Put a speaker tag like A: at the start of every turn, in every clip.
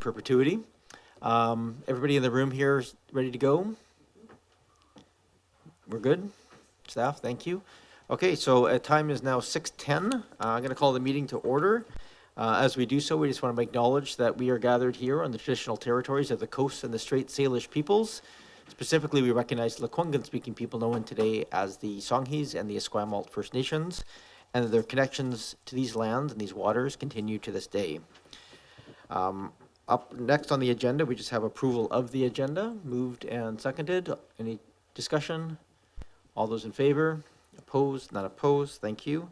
A: perpetuity. Everybody in the room here is ready to go? We're good? Staff, thank you. Okay, so time is now 6:10. I'm going to call the meeting to order. As we do so, we just want to acknowledge that we are gathered here on the traditional territories of the Coast and the Straits Salish peoples. Specifically, we recognize the Lekwungen-speaking people known today as the Songhees and the Esquimalt First Nations, and their connections to these lands and these waters continue to this day. Up next on the agenda, we just have approval of the agenda, moved and seconded. Any discussion? All those in favor? Opposed? Not opposed. Thank you.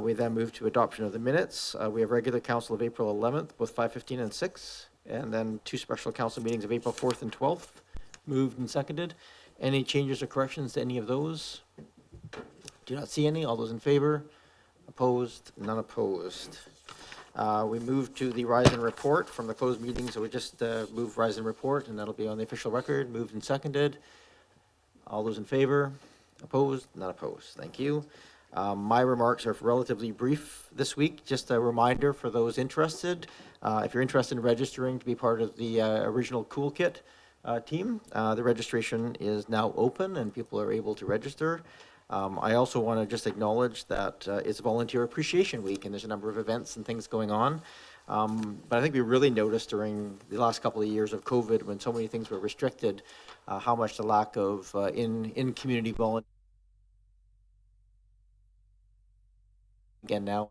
A: We then move to adoption of the minutes. We have regular council of April 11th, both 5:15 and 6, and then 2 special council meetings of April 4th and 12th, moved and seconded. Any changes or corrections to any of those? Do not see any. All those in favor? Opposed? None opposed. We move to the Rise and Report from the closed meeting, so we just move Rise and Report, and that'll be on the official record, moved and seconded. All those in favor? Opposed? Not opposed. Thank you. My remarks are relatively brief this week. Just a reminder for those interested, if you're interested in registering to be part of the original Coolkit team, the registration is now open and people are able to register. I also want to just acknowledge that it's Volunteer Appreciation Week and there's a number of events and things going on. But I think we really noticed during the last couple of years of COVID, when so many things were restricted, how much the lack of in-community volunteers. Again now.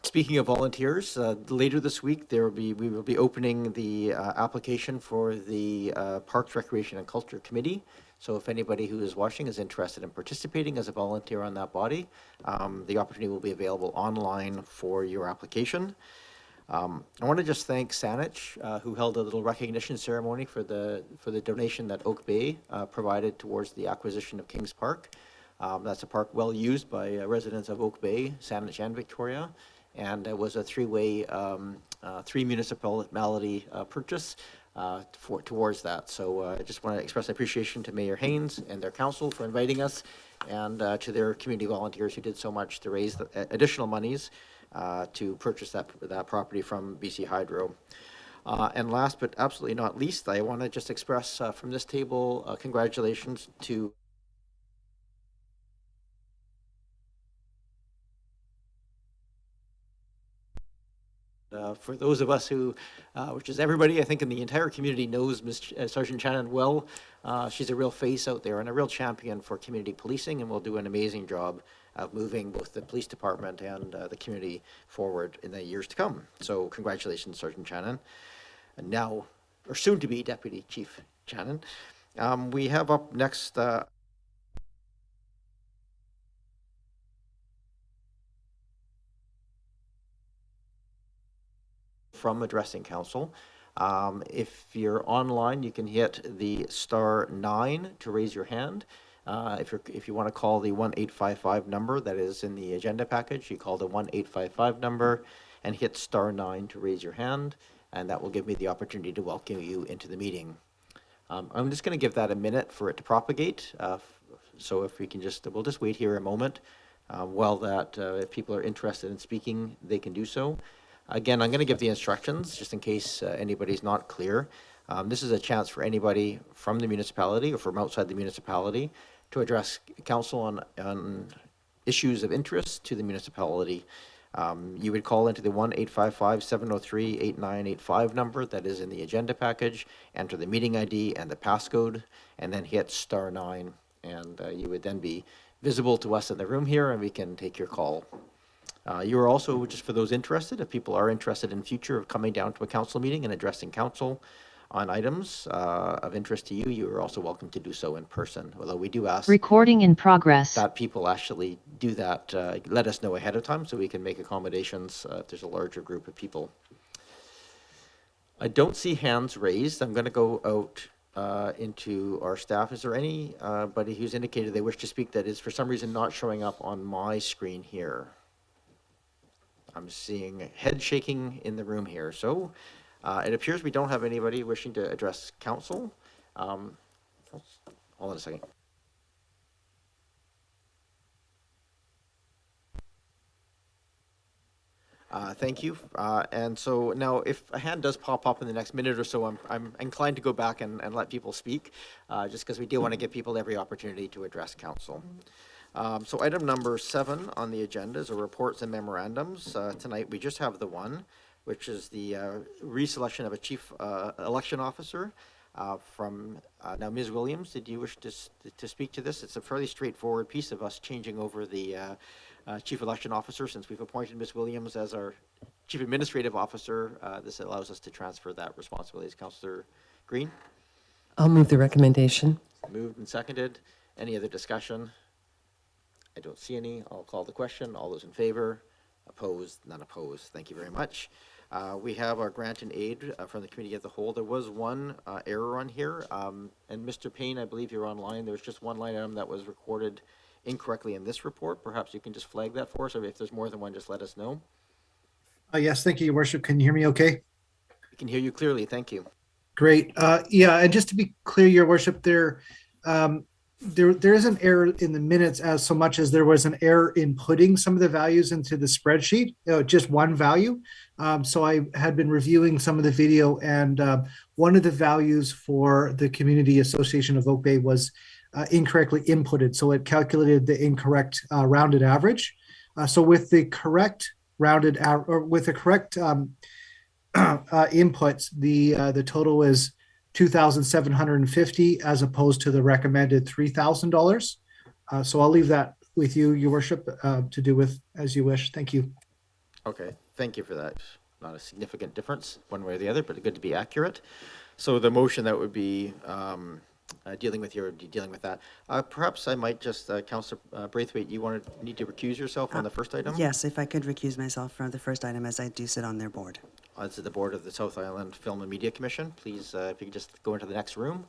A: Speaking of volunteers, later this week we will be opening the application for the Parks, Recreation and Culture Committee. So if anybody who is watching is interested in participating as a volunteer on that body, the opportunity will be available online for your application. I want to just thank Salish, who held a little recognition ceremony for the donation that Oak Bay provided towards the acquisition of Kings Park. That's a park well used by residents of Oak Bay, Salish and Victoria, and it was a three-way, three municipality purchase towards that. So I just want to express appreciation to Mayor Haynes and their council for inviting us, and to their community volunteers who did so much to raise the additional monies to purchase that property from BC Hydro. And last but absolutely not least, I want to just express from this table congratulations to for those of us who, which is everybody, I think in the entire community knows Ms. Sergeant Shannon well. She's a real face out there and a real champion for community policing, and will do an amazing job of moving both the police department and the community forward in the years to come. So congratulations, Sergeant Shannon. And now, or soon to be Deputy Chief Shannon. We have up next from addressing council. If you're online, you can hit the *9 to raise your hand. If you want to call the 1-855 number that is in the agenda package, you call the 1-855 number and hit *9 to raise your hand, and that will give me the opportunity to welcome you into the meeting. I'm just going to give that a minute for it to propagate. So if we can we'll just wait here a moment while that, if people are interested in speaking, they can do so. Again, I'm going to give the instructions just in case anybody's not clear. This is a chance for anybody from the municipality or from outside the municipality to address council on issues of interest to the municipality. You would call into the 1-855-703-8985 number that is in the agenda package, enter the meeting ID and the passcode, and then hit *9, and you would then be visible to us in the room here, and we can take your call. You are also, just for those interested, if people are interested in future of coming down to a council meeting and addressing council on items of interest to you, you are also welcome to do so in person. Although we do ask
B: recording in progress
A: that people actually do that, let us know ahead of time so we can make accommodations if there's a larger group of people. I don't see hands raised. I'm going to go out into our staff. Is there anybody who's indicated they wish to speak that is for some reason not showing up on my screen here? I'm seeing head shaking in the room here. So it appears we don't have anybody wishing to address council. Hold on a second. Thank you. And so now, if a hand does pop up in the next minute or so, I'm inclined to go back and let people speak, just because we do want to give people every opportunity to address council. So item number 7 on the agenda is reports and memorandums. Tonight, we just have the one, which is the reselection of a chief election officer from, now Ms. Williams, did you wish to speak to this? It's a fairly straightforward piece of us changing over the chief election officer. Since we've appointed Ms. Williams as our chief administrative officer, this allows us to transfer that responsibility. Councillor Green?
B: I'll move the recommendation.
A: Moved and seconded. Any other discussion? I don't see any. I'll call the question. All those in favor? Opposed? None opposed. Thank you very much. We have our grant and aid from the committee as a whole. There was one error on here. And Mr. Payne, I believe you're online. There was just one line item that was recorded incorrectly in this report. Perhaps you can just flag that for us, or if there's more than one, just let us know.
C: Yes, thank you, Your Worship. Can you hear me okay?
A: We can hear you clearly. Thank you.
C: Great. Yeah, and just to be clear, Your Worship, there is an error in the minutes as so much as there was an error in putting some of the values into the spreadsheet, just one value. So I had been reviewing some of the video, and one of the values for the Community Association of Oak Bay was incorrectly inputted. So it calculated the incorrect rounded average. So with the correct rounded or with the correct inputs, the total is $2,750 as opposed to the recommended $3,000. So I'll leave that with you, Your Worship, to do with as you wish. Thank you.
A: Okay, thank you for that. Not a significant difference one way or the other, but good to be accurate. So the motion that would be dealing with that. Perhaps I might just, Councillor Braithwaite, you need to recuse yourself on the first item?
D: Yes, if I could recuse myself from the first item, as I do sit on their board.
A: This is the board of the South Island Film and Media Commission. Please, if you could just go into the next room.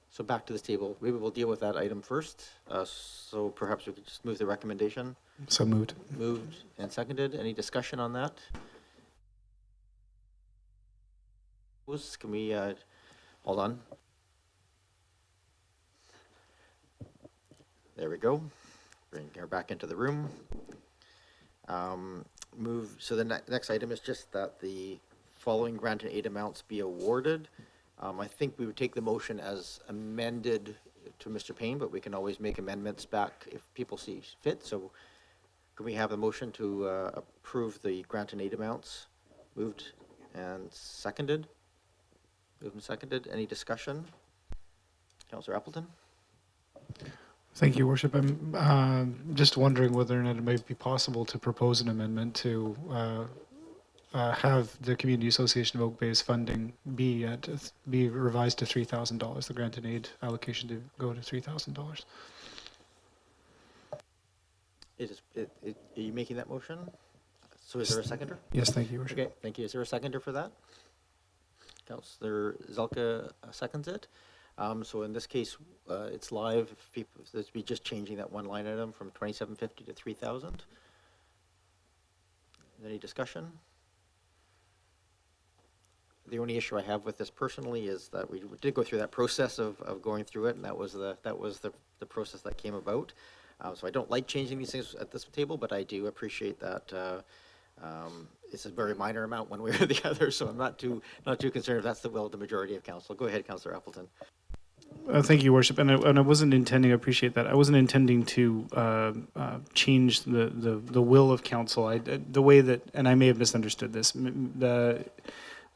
A: So back to this table. Maybe we'll deal with that item first. So perhaps we could just move the recommendation.
E: So moved.
A: Moved and seconded. Any discussion on that? Can we, hold on. There we go. Bring her back into the room. So the next item is just that the following grant and aid amounts be awarded. I think we would take the motion as amended to Mr. Payne, but we can always make amendments back if people see fit. So can we have a motion to approve the grant and aid amounts? Moved and seconded. Moved and seconded. Any discussion? Councillor Appleton?
E: Thank you, Worship. I'm just wondering whether or not it might be possible to propose an amendment to have the Community Association of Oak Bay's funding be revised to $3,000. The grant and aid allocation to go to $3,000.
A: Are you making that motion? So is there a seconder?
E: Yes, thank you, Worship.
A: Okay, thank you. Is there a seconder for that? Councillor Zelka seconds it. So in this case, it's live. If people, this be just changing that one line item from 2,750 to 3,000. Any discussion? The only issue I have with this personally is that we did go through that process of going through it, and that was the process that came about. So I don't like changing these things at this table, but I do appreciate that it's a very minor amount one way or the other. So I'm not too concerned if that's the will of the majority of council. Go ahead, Councillor Appleton.
E: Thank you, Worship. And I wasn't intending, I appreciate that. I wasn't intending to change the will of council. The way that, and I may have misunderstood this,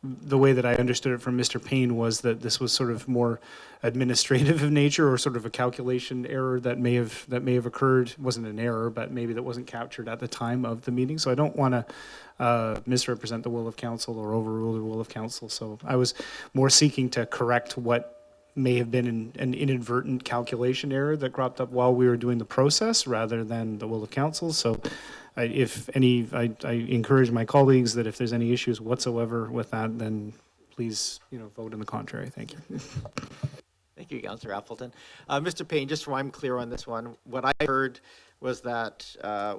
E: the way that I understood it from Mr. Payne was that this was sort of more administrative of nature, or sort of a calculation error that may have occurred. It wasn't an error, but maybe that wasn't captured at the time of the meeting. So I don't want to misrepresent the will of council or overrule the will of council. So I was more seeking to correct what may have been an inadvertent calculation error that cropped up while we were doing the process, rather than the will of council. So I encourage my colleagues that if there's any issues whatsoever with that, then please, vote in the contrary. Thank you.
A: Thank you, Councillor Appleton. Mr. Payne, just so I'm clear on this one, what I heard was that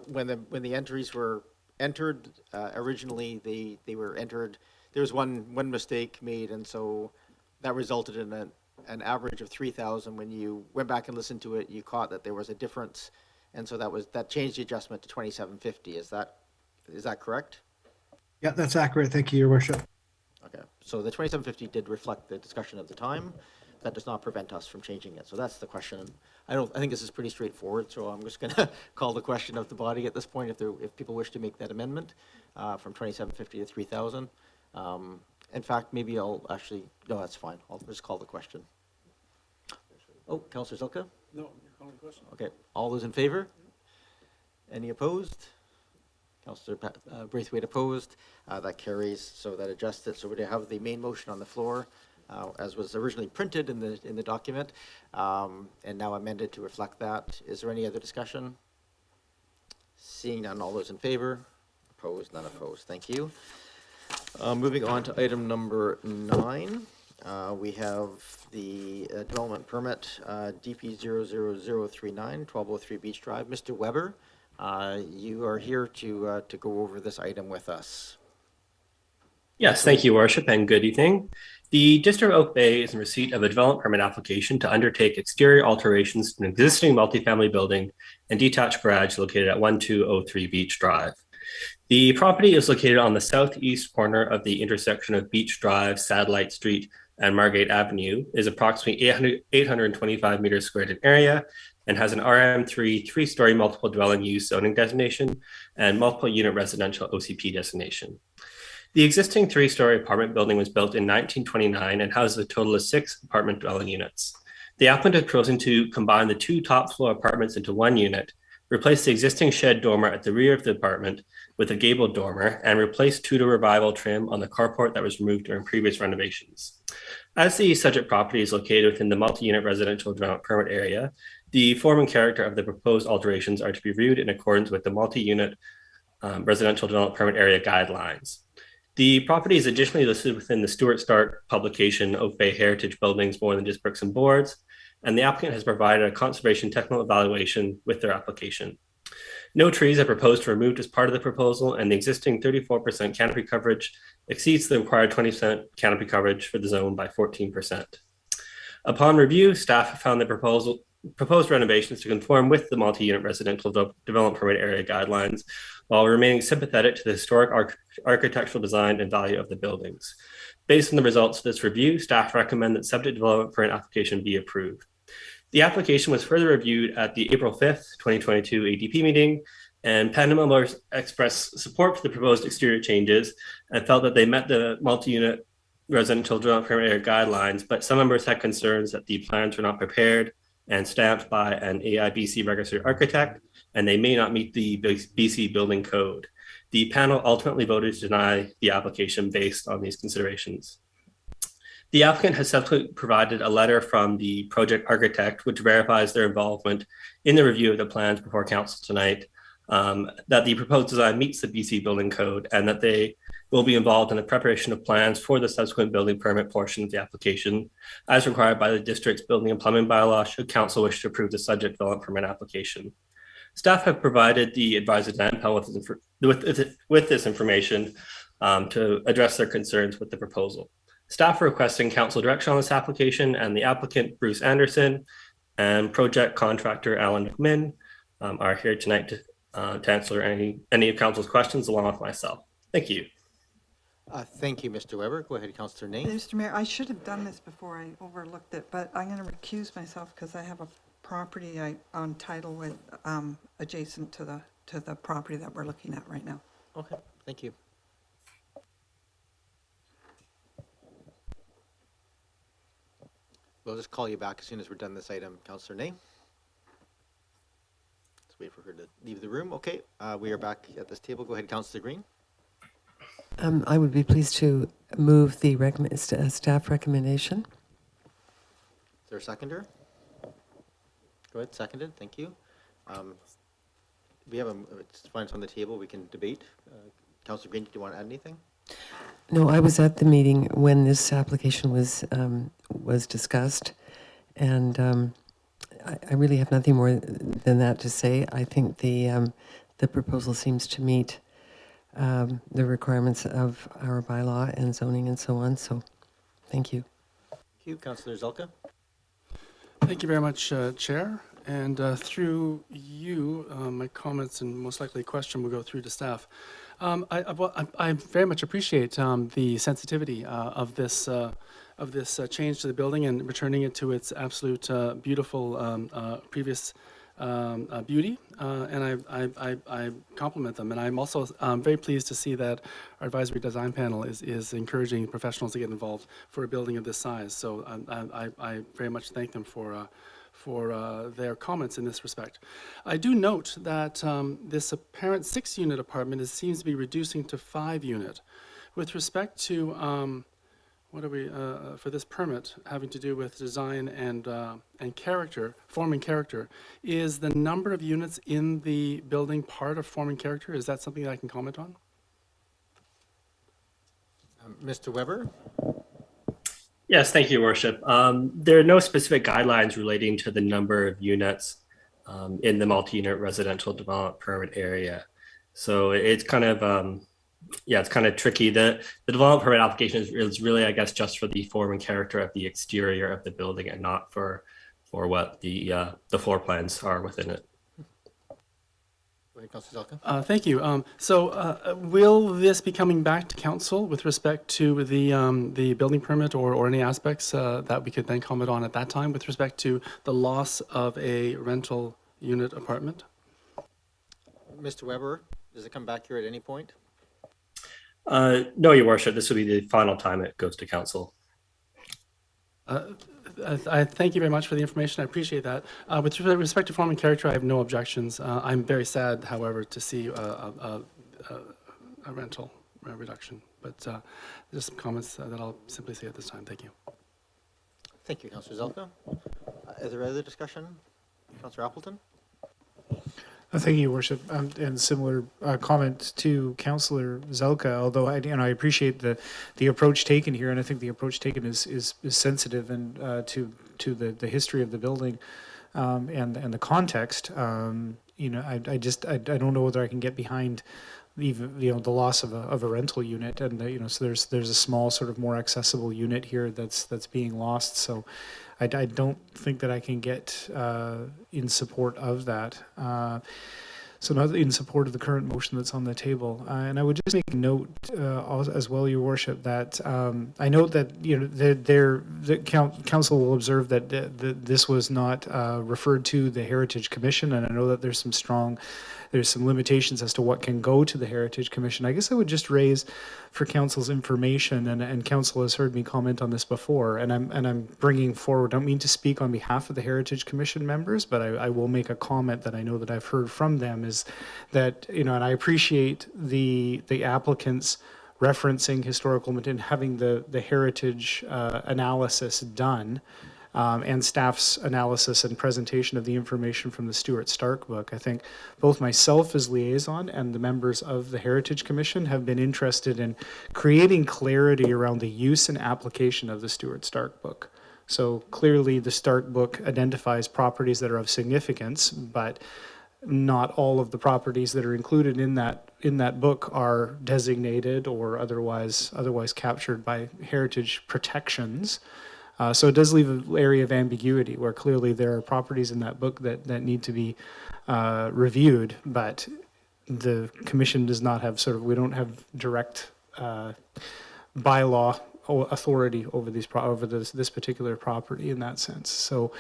A: when the entries were entered, originally they were entered, there was one mistake made, and so that resulted in an average of 3,000. When you went back and listened to it, you caught that there was a difference, and so that changed the adjustment to 2,750. Is that correct?
C: Yeah, that's accurate. Thank you, Your Worship.
A: Okay, so the 2,750 did reflect the discussion at the time. That does not prevent us from changing it. So that's the question. I think this is pretty straightforward. So I'm just going to call the question of the body at this point, if people wish to make that amendment from 2,750 to 3,000. In fact, maybe I'll actually, no, that's fine. I'll just call the question. Oh, Councillor Zilka?
F: No, you're calling the question.
A: Okay, all those in favor? Any opposed? Councillor Braithwaite opposed. That carries, so that adjusts it. So we have the main motion on the floor, as was originally printed in the document, and now amended to reflect that. Is there any other discussion? Seeing none, all those in favor? Opposed? None opposed. Thank you. Moving on to item number 9. We have the development permit, DP 00039, 1203 Beach Drive. Mr. Weber, you are here to go over this item with us.
G: Yes, thank you, Worship, and good evening. The District of Oak Bay is in receipt of a development permit application to undertake exterior alterations to an existing multifamily building and detached garage located at 1203 Beach Drive. The property is located on the southeast corner of the intersection of Beach Drive, Satellite Street, and Margate Avenue, is approximately 825 meters squared in area, and has an RM3 three-story multiple dwelling use zoning designation and multiple unit residential OCP designation. The existing three-story apartment building was built in 1929 and houses a total of 6 apartment dwelling units. The applicant is proposing to combine the 2 top floor apartments into 1 unit, replace the existing shed dormer at the rear of the apartment with a gabled dormer, and replace Tudor revival trim on the carport that was removed during previous renovations. As the subject property is located within the multi-unit residential development permit area, the form and character of the proposed alterations are to be reviewed in accordance with the multi-unit residential development permit area guidelines. The property is additionally listed within the Stuart Start publication, Oak Bay Heritage Buildings More Than Just Bricks and Boards, and the applicant has provided a conservation technical evaluation with their application. No trees are proposed to be removed as part of the proposal, and the existing 34% canopy coverage exceeds the required 20% canopy coverage for the zone by 14%. Upon review, staff have found the proposed renovations to conform with the multi-unit residential development permit area guidelines, while remaining sympathetic to the historic architectural design and value of the buildings. Based on the results of this review, staff recommend that subject development permit application be approved. The application was further reviewed at the April 5th, 2022 ADP meeting, and panel members expressed support for the proposed exterior changes and felt that they met the multi-unit residential development permit area guidelines, but some members had concerns that the plans were not prepared and stamped by an AIBC registered architect, and they may not meet the BC building code. The panel ultimately voted to deny the application based on these considerations. The applicant has subsequently provided a letter from the project architect, which verifies their involvement in the review of the plans before council tonight, that the proposed design meets the BC building code, and that they will be involved in the preparation of plans for the subsequent building permit portion of the application, as required by the district's building and plumbing bylaw, should council wish to approve the subject development permit application. Staff have provided the advisor Dan Pell with this information to address their concerns with the proposal. Staff are requesting council direction on this application, and the applicant, Bruce Anderson, and project contractor, Alan McMinn, are here tonight to answer any of council's questions along with myself. Thank you.
A: Thank you, Mr. Weber. Go ahead, Councillor Nate.
H: Mr. Mayor, I should have done this before I overlooked it, but I'm going to recuse myself because I have a property on title with adjacent to the property that we're looking at right now.
A: Okay, thank you. We'll just call you back as soon as we're done this item, Councillor Nate. Let's wait for her to leave the room. Okay, we are back at this table. Go ahead, Councillor Green.
B: I would be pleased to move the staff recommendation.
A: Is there a seconder? Go ahead, seconded. Thank you. We have it's fine, it's on the table. We can debate. Councillor Green, do you want to add anything?
B: No, I was at the meeting when this application was discussed, and I really have nothing more than that to say. I think the proposal seems to meet the requirements of our bylaw and zoning and so on. So, thank you.
A: Thank you, Councillor Zelka.
F: Thank you very much, Chair. And through you, my comments and most likely question will go through to staff. I very much appreciate the sensitivity of this change to the building and returning it to its absolute beautiful previous beauty, and I compliment them. And I'm also very pleased to see that our advisory design panel is encouraging professionals to get involved for a building of this size. So I very much thank them for their comments in this respect. I do note that this apparent 6-unit apartment seems to be reducing to 5-unit. With respect to what are we for this permit having to do with design and character, forming character, is the number of units in the building part of forming character? Is that something that I can comment on?
A: Mr. Weber?
G: Yes, thank you, Your Worship. There are no specific guidelines relating to the number of units in the multi-unit residential development permit area. So it's kind of, it's kind of tricky. The development permit application is really, I guess, just for the form and character of the exterior of the building and not for what the floor plans are within it.
A: Go ahead, Councillor Zelka.
F: Thank you. So will this be coming back to council with respect to the building permit or any aspects that we could then comment on at that time with respect to the loss of a rental unit apartment?
A: Mr. Weber, does it come back here at any point?
G: No, Your Worship, this will be the final time it goes to council.
F: I thank you very much for the information. I appreciate that. With respect to forming character, I have no objections. I'm very sad, however, to see a rental reduction. But just some comments that I'll simply say at this time. Thank you.
A: Thank you, Councillor Zelka. Is there other discussion? Councillor Appleton?
E: Thank you, Your Worship, and similar comment to Councillor Zelka. Although I appreciate the approach taken here, and I think the approach taken is sensitive and to the history of the building and the context. I don't know whether I can get behind even the loss of a rental unit, and so there's a small sort of more accessible unit here that's being lost. So I don't think that I can get in support of that. So not in support of the current motion that's on the table. And I would just make a note as well, Your Worship, that I note that the council will observe that this was not referred to the Heritage Commission, and I know that there's some limitations as to what can go to the Heritage Commission. I guess I would just raise for council's information, and council has heard me comment on this before, and I'm bringing forward, I don't mean to speak on behalf of the Heritage Commission members, but I will make a comment that I know that I've heard from them, is that, and I appreciate the applicants referencing historical and having the heritage analysis done, and staff's analysis and presentation of the information from the Stuart Stark book. I think both myself as liaison and the members of the Heritage Commission have been interested in creating clarity around the use and application of the Stuart Stark book. So clearly the Stark book identifies properties that are of significance, but not all of the properties that are included in that book are designated or otherwise captured by heritage protections. So it does leave an area of ambiguity where clearly there are properties in that book that need to be reviewed, but the commission does not have we don't have direct bylaw authority over this particular property in that sense. So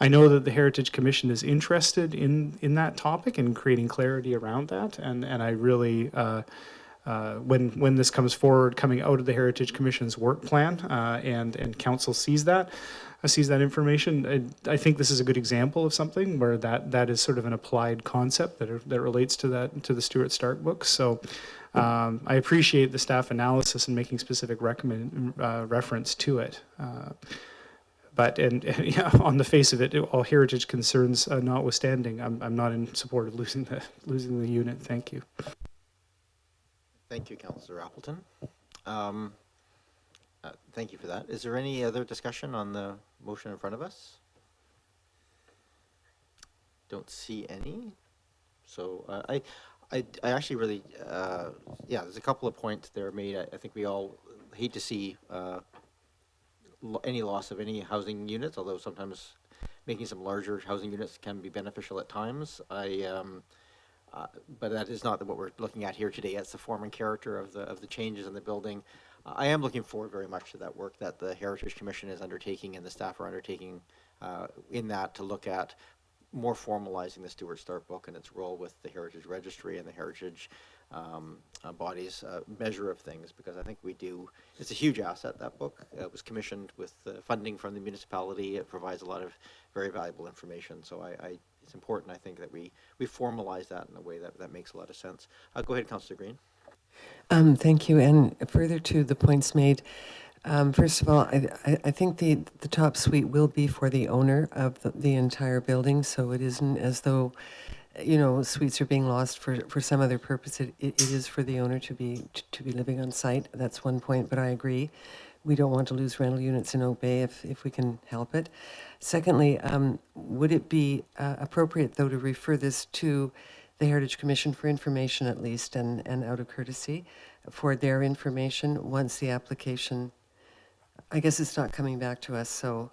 E: I know that the Heritage Commission is interested in that topic and creating clarity around that, and I really when this comes forward, coming out of the Heritage Commission's work plan, and council sees that information, I think this is a good example of something where that is sort of an applied concept that relates to the Stuart Stark book. So I appreciate the staff analysis and making specific reference to it. But on the face of it, all heritage concerns notwithstanding, I'm not in support of losing the unit. Thank you.
A: Thank you, Councillor Appleton. Thank you for that. Is there any other discussion on the motion in front of us? Don't see any. So I actually really, there's a couple of points there made. I think we all hate to see any loss of any housing units, although sometimes making some larger housing units can be beneficial at times. But that is not what we're looking at here today. It's the form and character of the changes in the building. I am looking forward very much to that work that the Heritage Commission is undertaking and the staff are undertaking in that to look at more formalizing the Stewart Start book and its role with the Heritage Registry and the Heritage bodies measure of things, because I think it's a huge asset, that book. It was commissioned with funding from the municipality. It provides a lot of very valuable information. So it's important, I think, that we formalize that in a way that makes a lot of sense. Go ahead, Councillor Green.
B: Thank you. And further to the points made, first of all, I think the top suite will be for the owner of the entire building, so it isn't as though, suites are being lost for some other purpose. It is for the owner to be living on site. That's one point, but I agree. We don't want to lose rental units in Oak Bay if we can help it. Secondly, would it be appropriate, though, to refer this to the Heritage Commission for information at least, and out of courtesy for their information once the application, I guess it's not coming back to us, so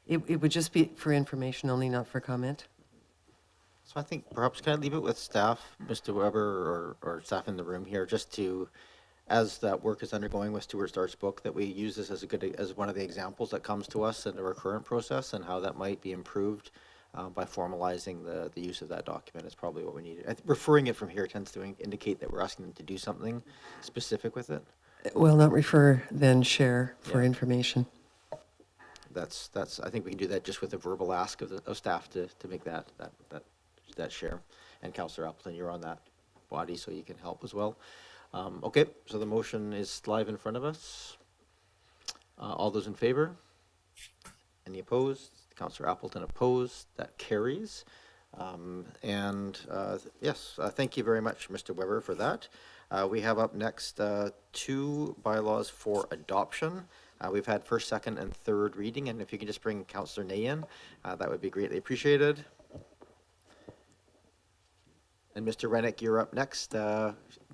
B: it would just be for information only, not for comment?
A: So I think perhaps can I leave it with staff, Mr. Weber, or staff in the room here, just to, as that work is undergoing with Stewart Start's book, that we use this as one of the examples that comes to us in our current process, and how that might be improved by formalizing the use of that document is probably what we need. Referring it from here tends to indicate that we're asking them to do something specific with it.
B: Well, not refer, then share for
A: Yeah.
B: information.
A: That's. I think we can do that just with a verbal ask of staff to make that share. And Councillor Appleton, you're on that body, so you can help as well. Okay, so the motion is live in front of us. All those in favor? Any opposed? Councillor Appleton opposed. That carries. Yes, thank you very much, Mr. Weber, for that. We have up next two bylaws for adoption. We've had first, second, and third reading, and if you could just bring Councillor Ney in, that would be greatly appreciated. And Mr. Rennick, you're up next.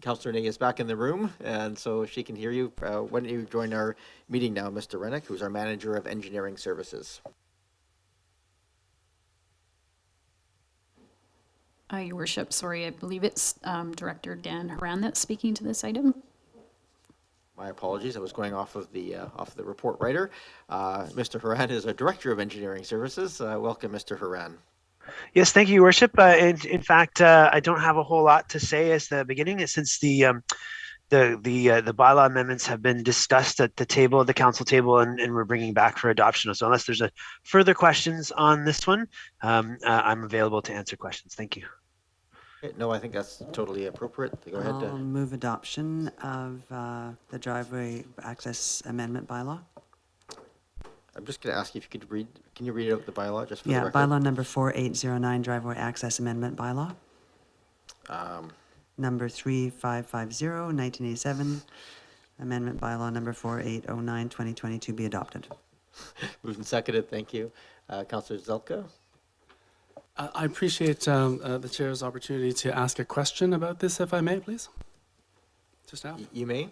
A: Councillor Ney is back in the room, and so she can hear you. Why don't you join our meeting now, Mr. Rennick, who's our Manager of Engineering Services.
I: Your Worship, sorry, I believe it's Director Dan Haran that's speaking to this item.
A: My apologies, I was going off of the report writer. Mr. Haran is our Director of Engineering Services. Welcome, Mr. Haran.
J: Yes, thank you, Your Worship. In fact, I don't have a whole lot to say as the beginning, since the bylaw amendments have been discussed at the table, the council table, and we're bringing back for adoption. So unless there's further questions on this one, I'm available to answer questions. Thank you.
A: Okay, no, I think that's totally appropriate. Go ahead.
D: I'll move adoption of the driveway access amendment bylaw.
A: I'm just going to ask you if you could read. Can you read out the bylaw just for the
D: Yeah,
A: record?
D: bylaw number 4809, driveway access amendment bylaw. Number 3550, 1987, amendment bylaw number 4809, 2022 be adopted.
A: Moved and seconded. Thank you. Councillor Zelka.
F: I appreciate the chair's opportunity to ask a question about this, if I may, please. To staff.
A: You may.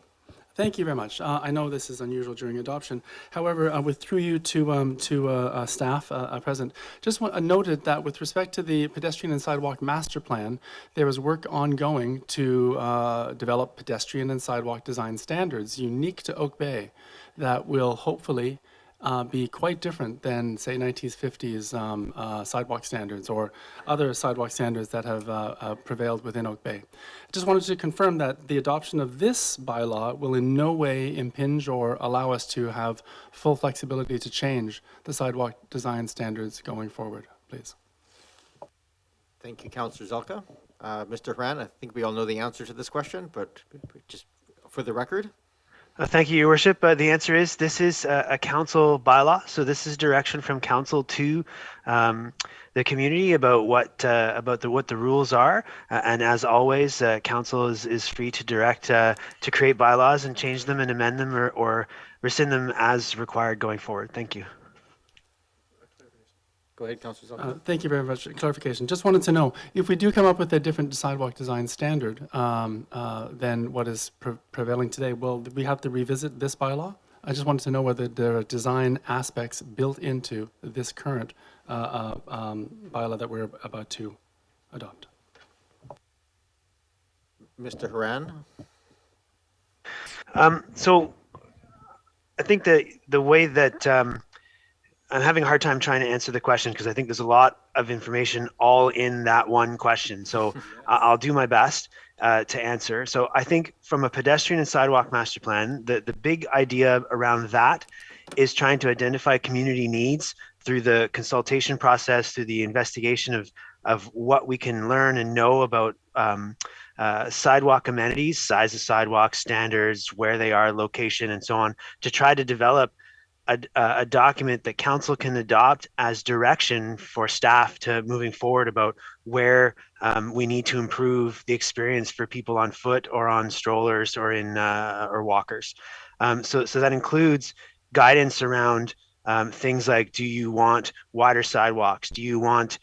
F: Thank you very much. I know this is unusual during adoption. However, through you to staff present, just noted that with respect to the pedestrian and sidewalk master plan, there is work ongoing to develop pedestrian and sidewalk design standards unique to Oak Bay that will hopefully be quite different than, say, 1950s sidewalk standards or other sidewalk standards that have prevailed within Oak Bay. I just wanted to confirm that the adoption of this bylaw will in no way impinge or allow us to have full flexibility to change the sidewalk design standards going forward, please.
A: Thank you, Councillor Zelka. Mr. Haran, I think we all know the answer to this question, but just for the record.
J: Thank you, Your Worship. The answer is this is a council bylaw, so this is direction from council to the community about what the rules are. And as always, council is free to direct to create bylaws and change them and amend them or rescind them as required going forward. Thank you.
A: Go ahead, Councillor Zelka.
F: Thank you very much. Clarification. Just wanted to know, if we do come up with a different sidewalk design standard than what is prevailing today, will we have to revisit this bylaw I just wanted to know whether there are design aspects built into this current bylaw that we're about to adopt.
A: Mr. Haran?
J: So I think the way that I'm having a hard time trying to answer the question because I think there's a lot of information all in that one question. So I'll do my best to answer. So I think from a pedestrian and sidewalk master plan, the big idea around that is trying to identify community needs through the consultation process, through the investigation of what we can learn and know about sidewalk amenities, size of sidewalk, standards, where they are, location, and so on, to try to develop a document that council can adopt as direction for staff to moving forward about where we need to improve the experience for people on foot or on strollers or in or walkers. So that includes guidance around things like, do you want wider sidewalks? Do you want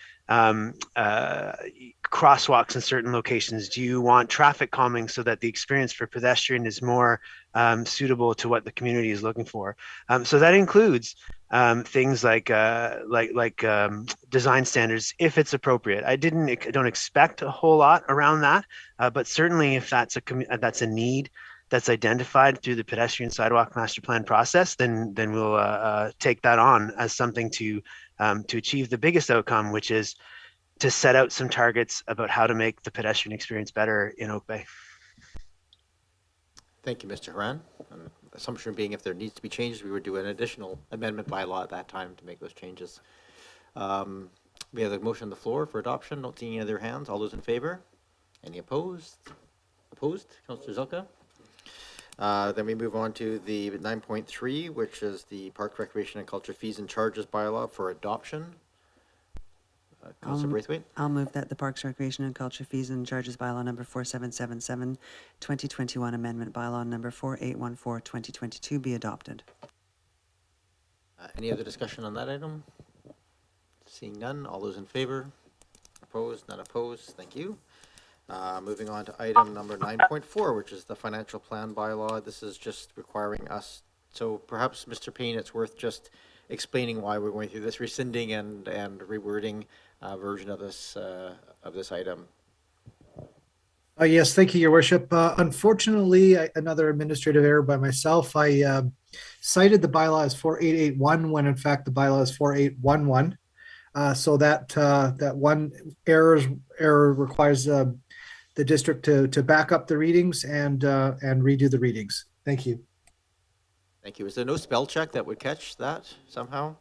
J: crosswalks in certain locations? Do you want traffic calming so that the experience for pedestrian is more suitable to what the community is looking for? So that includes things like design standards, if it's appropriate. I don't expect a whole lot around that, but certainly if that's a need that's identified through the pedestrian sidewalk master plan process, then we'll take that on as something to achieve the biggest outcome, which is to set out some targets about how to make the pedestrian experience better in Oak Bay.
A: Thank you, Mr. Haran. Assumption being if there needs to be changes, we would do an additional amendment by law at that time to make those changes. We have a motion on the floor for adoption. Not seeing any other hands. All those in favor? Any opposed? Opposed? Councillor Zelka? Then we move on to the 9.3, which is the Park, Recreation and Culture Fees and Charges bylaw for adoption. Councillor Braithwaite?
D: I'll move that the Parks, Recreation and Culture Fees and Charges Bylaw number 4777, 2021 Amendment Bylaw number 4814, 2022 be adopted.
A: Any other discussion on that item? Seeing none. All those in favor? Opposed? None opposed. Thank you. Moving on to item number 9.4, which is the financial plan bylaw. This is just requiring us, so perhaps Mr. Payne, it's worth just explaining why we're going through this rescinding and rewording version of this item.
C: Yes, thank you, Your Worship. Unfortunately, another administrative error by myself. I cited the bylaw as 4881 when in fact the bylaw is 4811. So that one error requires the district to back up the readings and redo the readings. Thank you.
A: Thank you. Is there no spell check that would catch that somehow?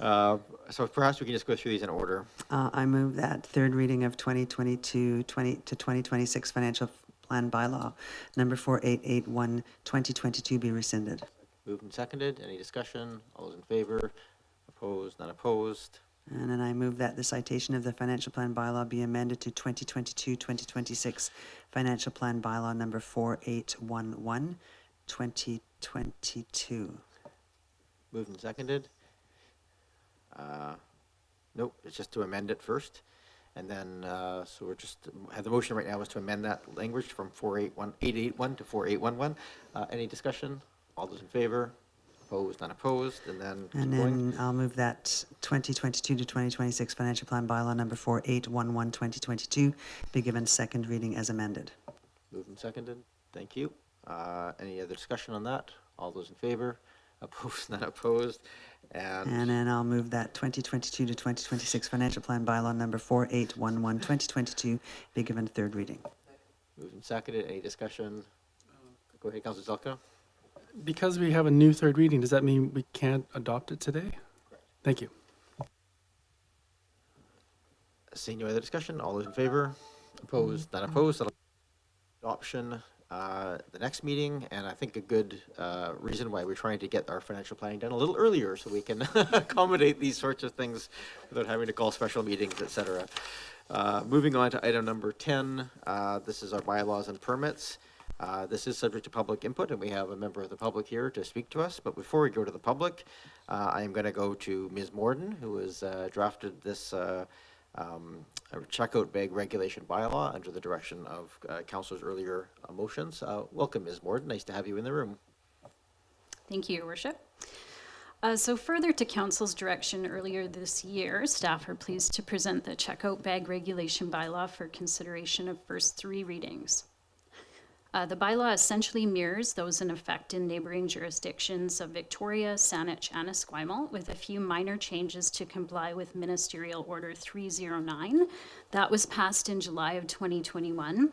A: So perhaps we can just go through these in order.
D: I move that third reading of 2022 to 2026 Financial Plan Bylaw number 4881, 2022 be rescinded.
A: Moved and seconded. Any discussion? All those in favor? Opposed? Not opposed?
D: And then I move that the citation of the Financial Plan Bylaw be amended to 2022-2026 Financial Plan Bylaw number 4811, 2022.
A: Moved and seconded. Nope, it's just to amend it first. And then, so we're just, the motion right now is to amend that language from 881 to 4811. Any discussion? All those in favor? Opposed, not opposed, and then
D: And then I'll move that 2022 to 2026 Financial Plan Bylaw number 4811, 2022 be given second reading as amended.
A: Moved and seconded. Thank you. Any other discussion on that? All those in favor? Opposed, not opposed.
D: And then I'll move that 2022 to 2026 Financial Plan Bylaw number 4811, 2022 be given third reading.
A: Moved and seconded. Any discussion? Go ahead, Councillor Zelka.
F: Because we have a new third reading, does that mean we can't adopt it today? Thank you.
A: Seeing no other discussion, all those in favor? Opposed, not opposed. Adoption the next meeting, and I think a good reason why we're trying to get our financial planning done a little earlier so we can accommodate these sorts of things without having to call special meetings, etc. Moving on to item number 10, this is our bylaws and permits. This is subject to public input, and we have a member of the public here to speak to us. But before we go to the public, I am going to go to Ms. Morden, who has drafted this checkout bag regulation bylaw under the direction of Councillor's earlier motions. Welcome, Ms. Morden. Nice to have you in the room.
I: Thank you, Your Worship. So further to Council's direction earlier this year, staff are pleased to present the checkout bag regulation bylaw for consideration of first 3 readings. The bylaw essentially mirrors those in effect in neighboring jurisdictions of Victoria, Salish, and Esquimalt, with a few minor changes to comply with Ministerial Order 309. That was passed in July of 2021.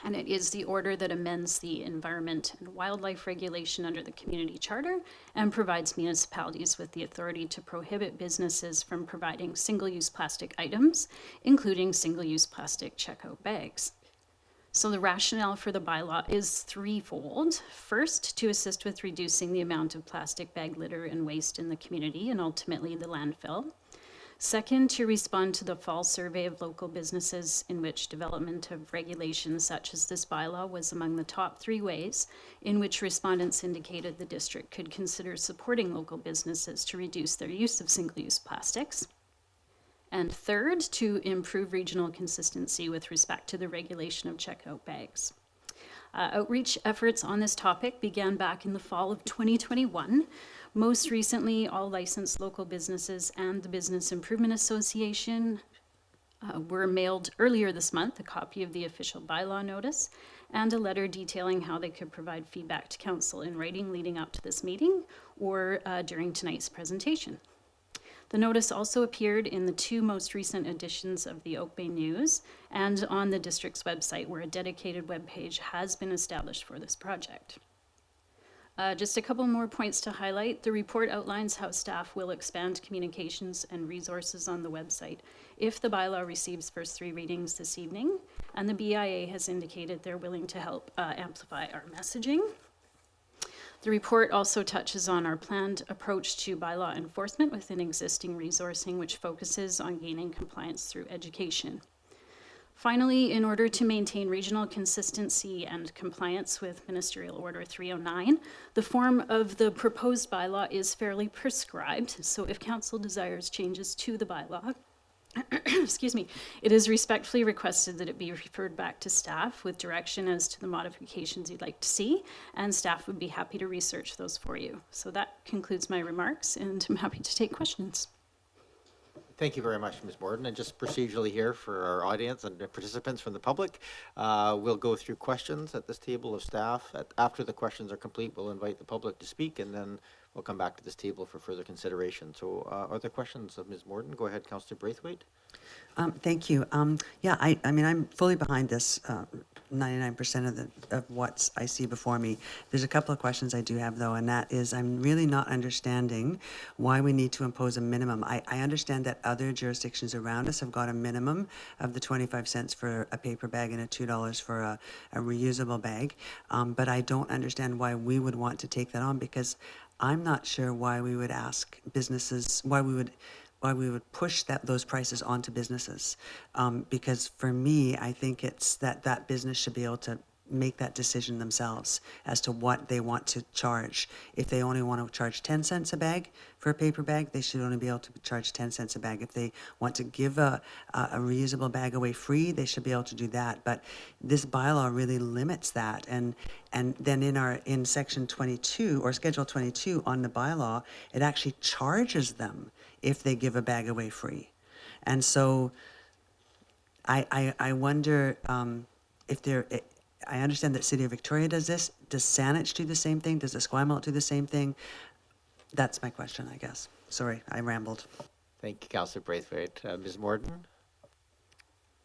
I: And it is the order that amends the Environment and Wildlife Regulation under the Community Charter and provides municipalities with the authority to prohibit businesses from providing single-use plastic items, including single-use plastic checkout bags. So the rationale for the bylaw is threefold. First, to assist with reducing the amount of plastic bag litter and waste in the community and ultimately the landfill. Second, to respond to the fall survey of local businesses in which development of regulations such as this bylaw was among the top 3 ways in which respondents indicated the district could consider supporting local businesses to reduce their use of single-use plastics. And third, to improve regional consistency with respect to the regulation of checkout bags. Outreach efforts on this topic began back in the fall of 2021. Most recently, all licensed local businesses and the Business Improvement Association were mailed earlier this month a copy of the official bylaw notice and a letter detailing how they could provide feedback to council in writing leading up to this meeting or during tonight's presentation. The notice also appeared in the 2 most recent editions of the Oak Bay News and on the district's website, where a dedicated webpage has been established for this project. Just a couple more points to highlight. The report outlines how staff will expand communications and resources on the website if the bylaw receives first 3 readings this evening, and the BIA has indicated they're willing to help amplify our messaging. The report also touches on our planned approach to bylaw enforcement within existing resourcing, which focuses on gaining compliance through education. Finally, in order to maintain regional consistency and compliance with Ministerial Order 309, the form of the proposed bylaw is fairly prescribed. So if council desires changes to the bylaw, excuse me, it is respectfully requested that it be referred back to staff with direction as to the modifications you'd like to see, and staff would be happy to research those for you. So that concludes my remarks, and I'm happy to take questions.
A: Thank you very much, Ms. Borden. And just procedurally here for our audience and the participants from the public, we'll go through questions at this table of staff. After the questions are complete, we'll invite the public to speak, and then we'll come back to this table for further consideration. So are there questions of Ms. Borden? Go ahead, Councillor Braithwaite.
D: Thank you. Yeah, I mean, I'm fully behind this 99% of what I see before me. There's a couple of questions I do have, though, and that is I'm really not understanding why we need to impose a minimum. I understand that other jurisdictions around us have got a minimum of the 25 cents for a paper bag and a $2 for a reusable bag, but I don't understand why we would want to take that on, because I'm not sure why we would ask businesses, why we would push those prices onto businesses. Because for me, I think it's that business should be able to make that decision themselves as to what they want to charge. If they only want to charge 10 cents a bag for a paper bag, they should only be able to charge 10 cents a bag. If they want to give a reusable bag away free, they should be able to do that. But this bylaw really limits that. And then in section 22 or schedule 22 on the bylaw, it actually charges them if they give a bag away free. And so I wonder if there, I understand that City of Victoria does this. Does Salish do the same thing? Does Esquimalt do the same thing? That's my question, I guess. Sorry, I rambled.
A: Thank you, Councillor Braithwaite. Ms. Borden?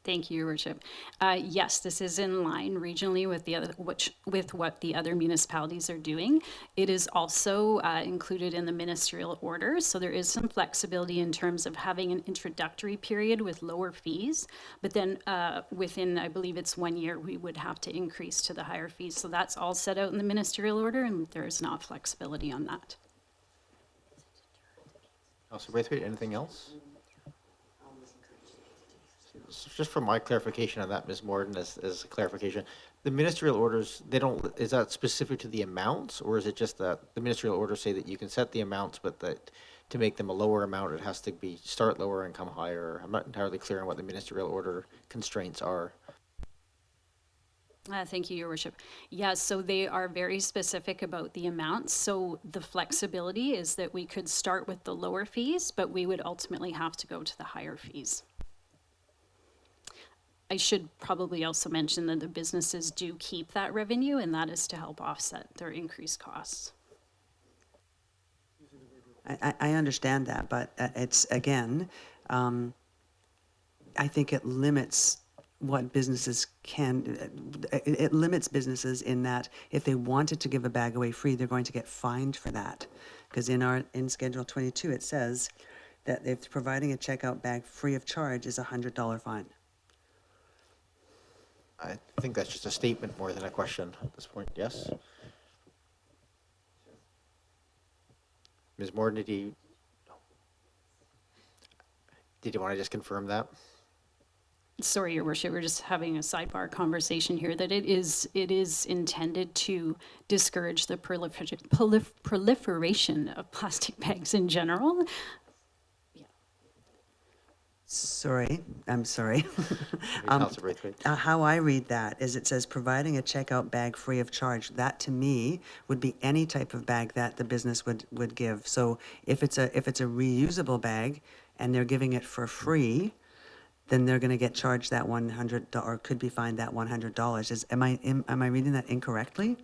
I: Thank you, Your Worship. Yes, this is in line regionally with what the other municipalities are doing. It is also included in the ministerial order, so there is some flexibility in terms of having an introductory period with lower fees, but then within, I believe it's 1 year, we would have to increase to the higher fees. So that's all set out in the ministerial order, and there is not flexibility on that.
A: Councillor Braithwaite, anything else? Just for my clarification on that, Ms. Morden, as a clarification, the ministerial orders, is that specific to the amounts, or is it just that the ministerial orders say that you can set the amounts, but that to make them a lower amount, it has to start lower and come higher? I'm not entirely clear on what the ministerial order constraints are.
I: Thank you, Your Worship. Yes, so they are very specific about the amounts. So the flexibility is that we could start with the lower fees, but we would ultimately have to go to the higher fees. I should probably also mention that the businesses do keep that revenue, and that is to help offset their increased costs.
D: I understand that, but it's, again, I think it limits what businesses can, it limits businesses in that if they wanted to give a bag away free, they're going to get fined for that. Because in Schedule 22, it says that if providing a checkout bag free of charge is a $100 fine.
A: I think that's just a statement more than a question at this point, yes? Ms. Morden, did you want to just confirm that?
I: Sorry, Your Worship, we're just having a sidebar conversation here that it is intended to discourage the proliferation of plastic bags in general.
D: Sorry, I'm sorry.
A: Councillor Braithwaite.
D: How I read that is it says providing a checkout bag free of charge. That to me would be any type of bag that the business would give. So if it's a reusable bag and they're giving it for free, then they're going to get charged that $100 or could be fined that $100. Am I reading that incorrectly?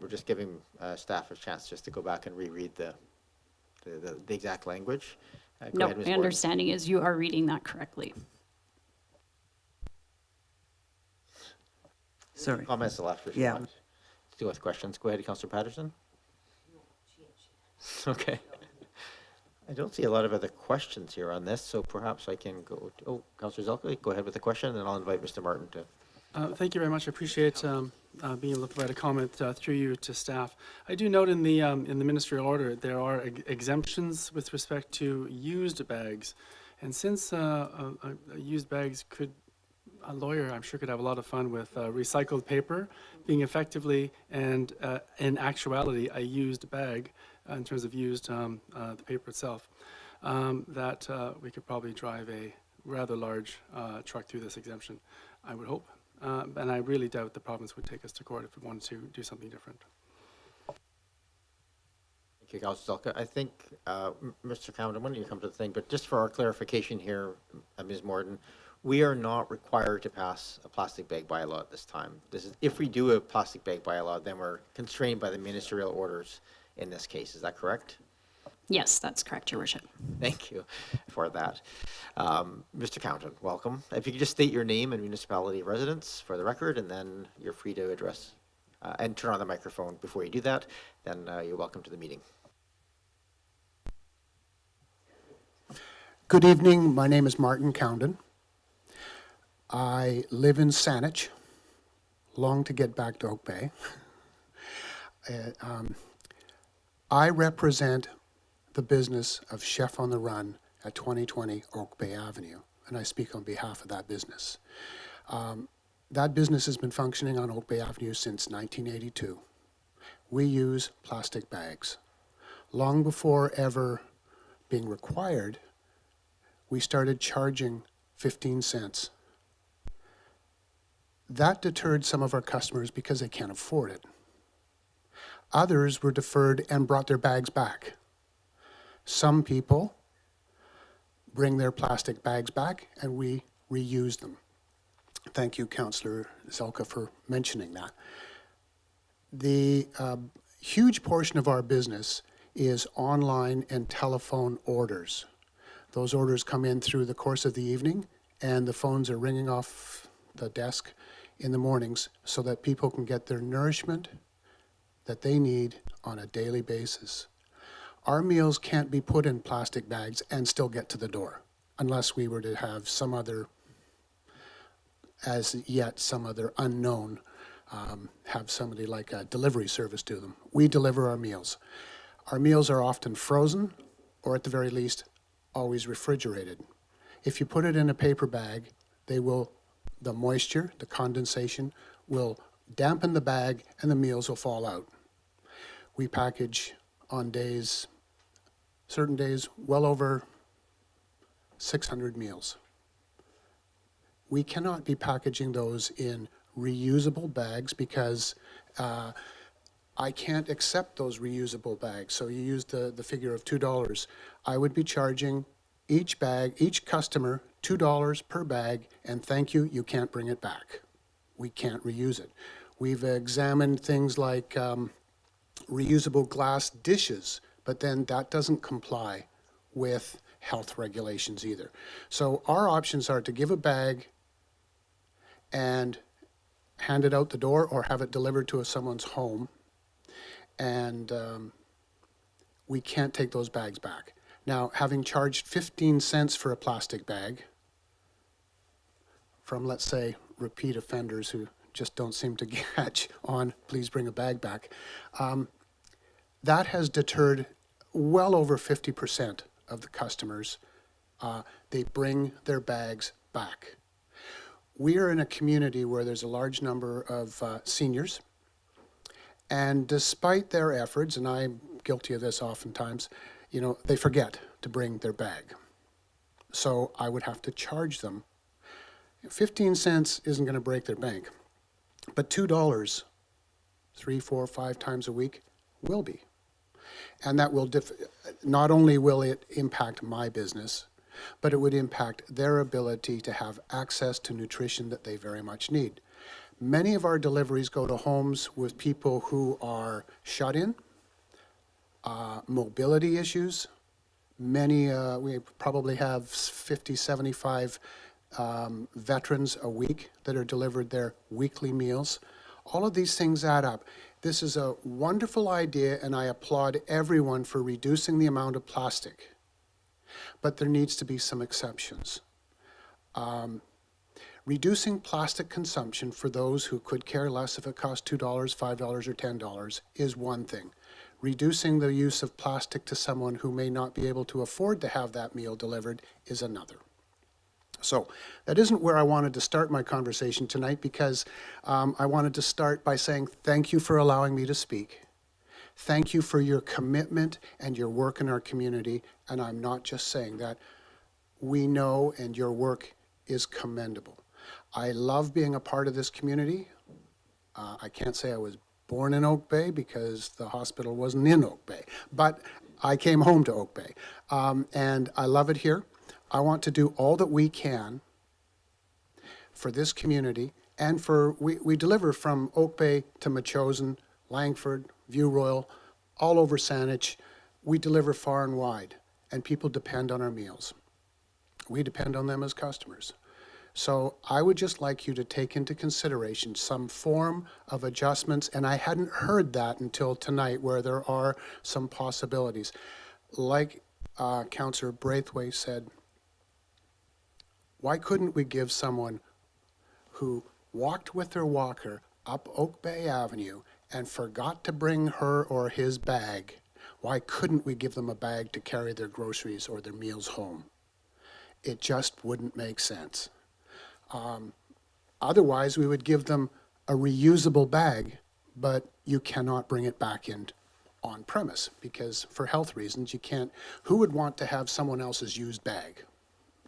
A: We're just giving staff a chance just to go back and reread the exact language. Go
I: No,
A: ahead, Ms.
I: my
A: Morden.
I: understanding is you are reading that correctly.
D: Sorry.
A: Comments the left if you
D: Yeah.
A: want. Let's deal with questions. Go ahead, Councillor Patterson. Okay. I don't see a lot of other questions here on this, so perhaps I can go, Councillor Zelka, go ahead with the question, and I'll invite Mr. Martin to.
F: Thank you very much. I appreciate being able to provide a comment through you to staff. I do note in the ministerial order there are exemptions with respect to used bags, and since used bags a lawyer I'm sure could have a lot of fun with recycled paper being effectively and in actuality a used bag in terms of used the paper itself, that we could probably drive a rather large truck through this exemption, I would hope. And I really doubt the province would take us to court if we wanted to do something different.
A: Thank you, Councillor Zelka. I think, Mr. Cowan, when you come to the thing, but just for our clarification here, Ms. Morden, we are not required to pass a plastic bag bylaw at this time. This is, if we do a plastic bag bylaw, then we're constrained by the ministerial orders in this case. Is that correct?
I: Yes, that's correct, Your Worship.
A: Thank you for that. Mr. Cowan, welcome. If you could just state your name and municipality of residence for the record, and then you're free to address and turn on the microphone before you do that, then you're welcome to the meeting.
K: Good evening. My name is Martin Cowden. I live in Saanich. Long to get back to Oak Bay. I represent the business of Chef on the Run at 2020 Oak Bay Avenue, and I speak on behalf of that business. That business has been functioning on Oak Bay Avenue since 1982. We use plastic bags. Long before ever being required, we started charging 15 cents. That deterred some of our customers because they can't afford it. Others were deferred and brought their bags back. Some people bring their plastic bags back and we reuse them. Thank you, Councillor Zelka, for mentioning that. The huge portion of our business is online and telephone orders. Those orders come in through the course of the evening and the phones are ringing off the desk in the mornings so that people can get their nourishment that they need on a daily basis. Our meals can't be put in plastic bags and still get to the door unless we were to have some other, as yet some other unknown, have somebody like a delivery service do them. We deliver our meals. Our meals are often frozen or at the very least always refrigerated. If you put it in a paper bag, the moisture, the condensation will dampen the bag and the meals will fall out. We package on certain days, well over 600 meals. we cannot be packaging those in reusable bags because I can't accept those reusable bags. So you used the figure of $2. I would be charging each bag, each customer, $2 per bag, and thank you, you can't bring it back. We can't reuse it. We've examined things like reusable glass dishes, but then that doesn't comply with health regulations either. So our options are to give a bag and hand it out the door or have it delivered to someone's home, and we can't take those bags back. Now, having charged 15 cents for a plastic bag from, let's say, repeat offenders who just don't seem to catch on, please bring a bag back, that has deterred well over 50% of the customers. They bring their bags back. We are in a community where there's a large number of seniors, and despite their efforts, and I'm guilty of this oftentimes, you know, they forget to bring their bag. So I would have to charge them. 15 cents isn't going to break their bank, but $2, 3, 4, 5 times a week will be. And that will, not only will it impact my business, but it would impact their ability to have access to nutrition that they very much need. Many of our deliveries go to homes with people who are shut in, mobility issues. Many, we probably have 50, 75 veterans a week that are delivered their weekly meals. All of these things add up. This is a wonderful idea, and I applaud everyone for reducing the amount of plastic. But there needs to be some exceptions. Reducing plastic consumption for those who could care less if it costs $2, $5, or $10 is one thing. Reducing the use of plastic to someone who may not be able to afford to have that meal delivered is another. So that isn't where I wanted to start my conversation tonight, because I wanted to start by saying thank you for allowing me to speak. Thank you for your commitment and your work in our community. And I'm not just saying that. We know, and your work is commendable. I love being a part of this community. I can't say I was born in Oak Bay because the hospital wasn't in Oak Bay, but I came home to Oak Bay. And I love it here. I want to do all that we can for this community, and for, we deliver from Oak Bay to Machosen, Langford, View Royal, all over Saanich. We deliver far and wide, and people depend on our meals. We depend on them as customers. So I would just like you to take into consideration some form of adjustments, and I hadn't heard that until tonight, where there are some possibilities. Like Councillor Braithwaite said, why couldn't we give someone who walked with their walker up Oak Bay Avenue and forgot to bring her or his bag, why couldn't we give them a bag to carry their groceries or their meals home? It just wouldn't make sense. Otherwise, we would give them a reusable bag, but you cannot bring it back in on premise, because for health reasons, you can't. Who would want to have someone else's used bag?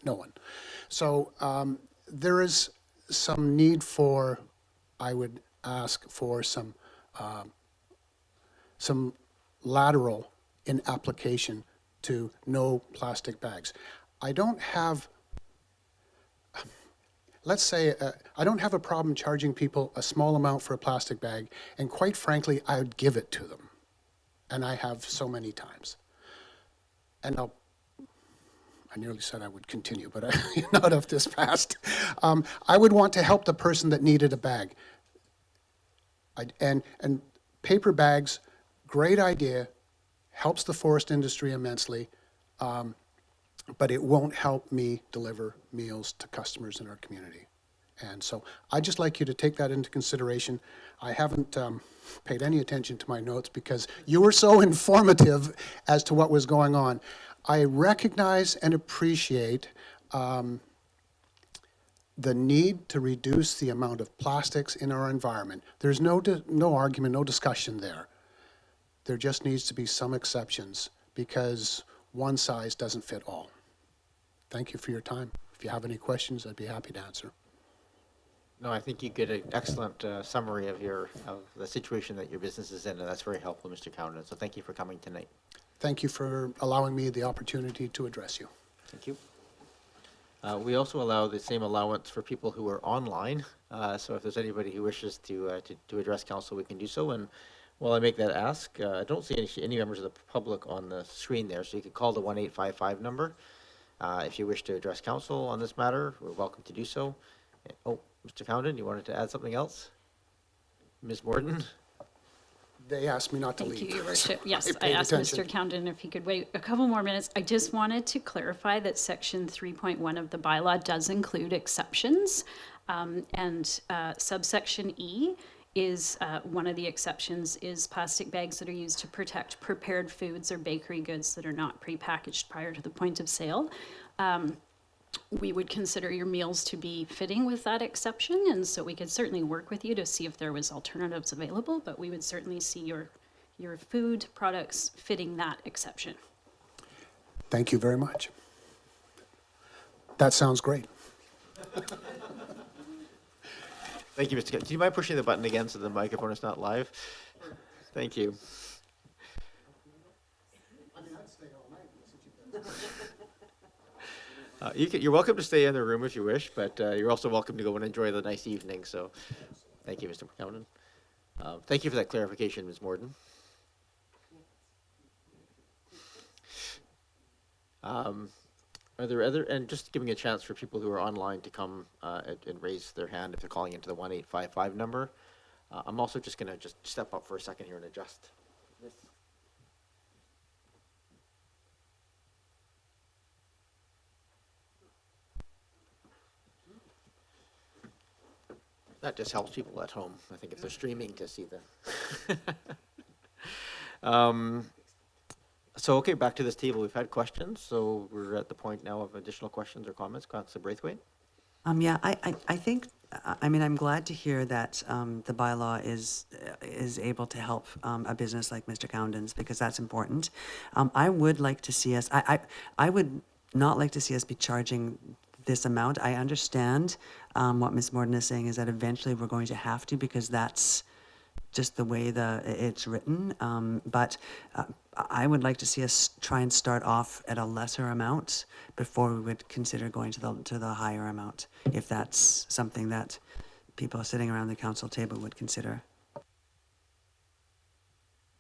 K: No one. So there is some need for, I would ask for some lateral in application to no plastic bags. I don't have, let's say, I don't have a problem charging people a small amount for a plastic bag, and quite frankly, I would give it to them. And I have so many times. And I nearly said I would continue, but not of this fast. I would want to help the person that needed a bag. And paper bags, great idea, helps the forest industry immensely, but it won't help me deliver meals to customers in our community. And so I'd just like you to take that into consideration. I haven't paid any attention to my notes because you were so informative as to what was going on. I recognize and appreciate the need to reduce the amount of plastics in our environment. There's no argument, no discussion there. There just needs to be some exceptions, because one size doesn't fit all. Thank you for your time. If you have any questions, I'd be happy to answer.
A: No, I think you get an excellent summary of the situation that your business is in, and that's very helpful, Mr. Cowden. So thank you for coming tonight.
K: Thank you for allowing me the opportunity to address you.
A: Thank you. We also allow the same allowance for people who are online. So if there's anybody who wishes to address council, we can do so. And while I make that ask, I don't see any members of the public on the screen there, so you can call the 1855 number. If you wish to address council on this matter, we're welcome to do so. Oh, Mr. Cowden, you wanted to add something else? Ms. Morden?
K: They asked me not to
I: Thank
K: leave.
I: you, Your Worship. Yes, I
K: paid
I: asked
K: attention.
I: Mr. Cowden if he could wait a couple more minutes. I just wanted to clarify that section 3.1 of the bylaw does include exceptions. And subsection E is one of the exceptions is plastic bags that are used to protect prepared foods or bakery goods that are not prepackaged prior to the point of sale. We would consider your meals to be fitting with that exception, and so we could certainly work with you to see if there was alternatives available, but we would certainly see your food products fitting that exception.
K: Thank you very much. That sounds great.
A: Thank you, Mr. Cowden. Do you mind pushing the button again so the microphone is not live? Thank you. You're welcome to stay in the room if you wish, but you're also welcome to go and enjoy the nice evening. So thank you, Mr. Cowden. Thank you for that clarification, Ms. Morden. Are there other, and just giving a chance for people who are online to come and raise their hand if they're calling into the 1855 number. I'm also just going to just step up for a second here and adjust this. That just helps people at home, I think, if they're streaming to see the. So, okay, back to this table. We've had questions, so we're at the point now of additional questions or comments. Councillor Braithwaite?
D: Yeah, I think, I mean, I'm glad to hear that the bylaw is able to help a business like Mr. Cowden's, because that's important. I would like to see us, I would not like to see us be charging this amount. I understand what Ms. Morden is saying is that eventually we're going to have to, because that's just the way it's written. But I would like to see us try and start off at a lesser amount before we would consider going to the higher amount, if that's something that people sitting around the council table would consider.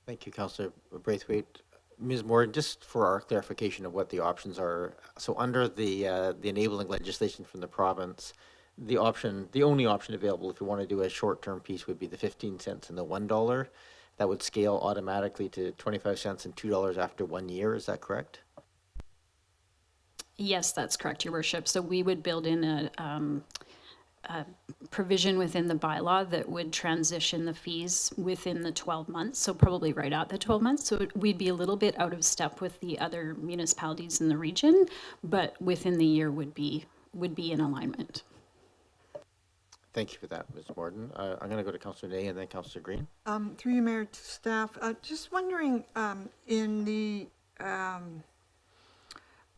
A: Thank you, Councillor Braithwaite. Ms. Moore, just for our clarification of what the options are, so under the enabling legislation from the province, the only option available if you want to do a short-term piece would be the 15 cents and the $1. That would scale automatically to 25 cents and $2 after 1 year. Is that correct?
I: Yes, that's correct, Your Worship. So we would build in a provision within the bylaw that would transition the fees within the 12 months, so probably right at the 12 months. So we'd be a little bit out of step with the other municipalities in the region, but within the year would be in alignment.
A: Thank you for that, Ms. Morden. I'm going to go to Councillor Nay and then Councillor Green.
H: Through you, Mayor, to staff, just wondering, in the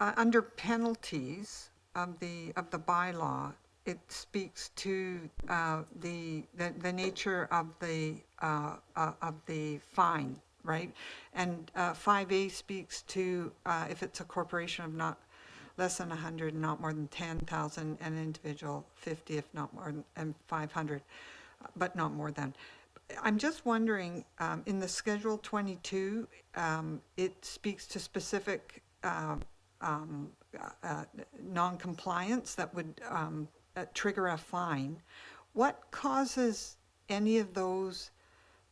H: under penalties of the bylaw, it speaks to the nature of the fine, right? And 5A speaks to if it's a corporation of not less than 100, not more than 10,000, and individual 50, if not more than, and 500, but not more than. I'm just wondering, in the Schedule 22, it speaks to specific non-compliance that would trigger a fine. What causes any of those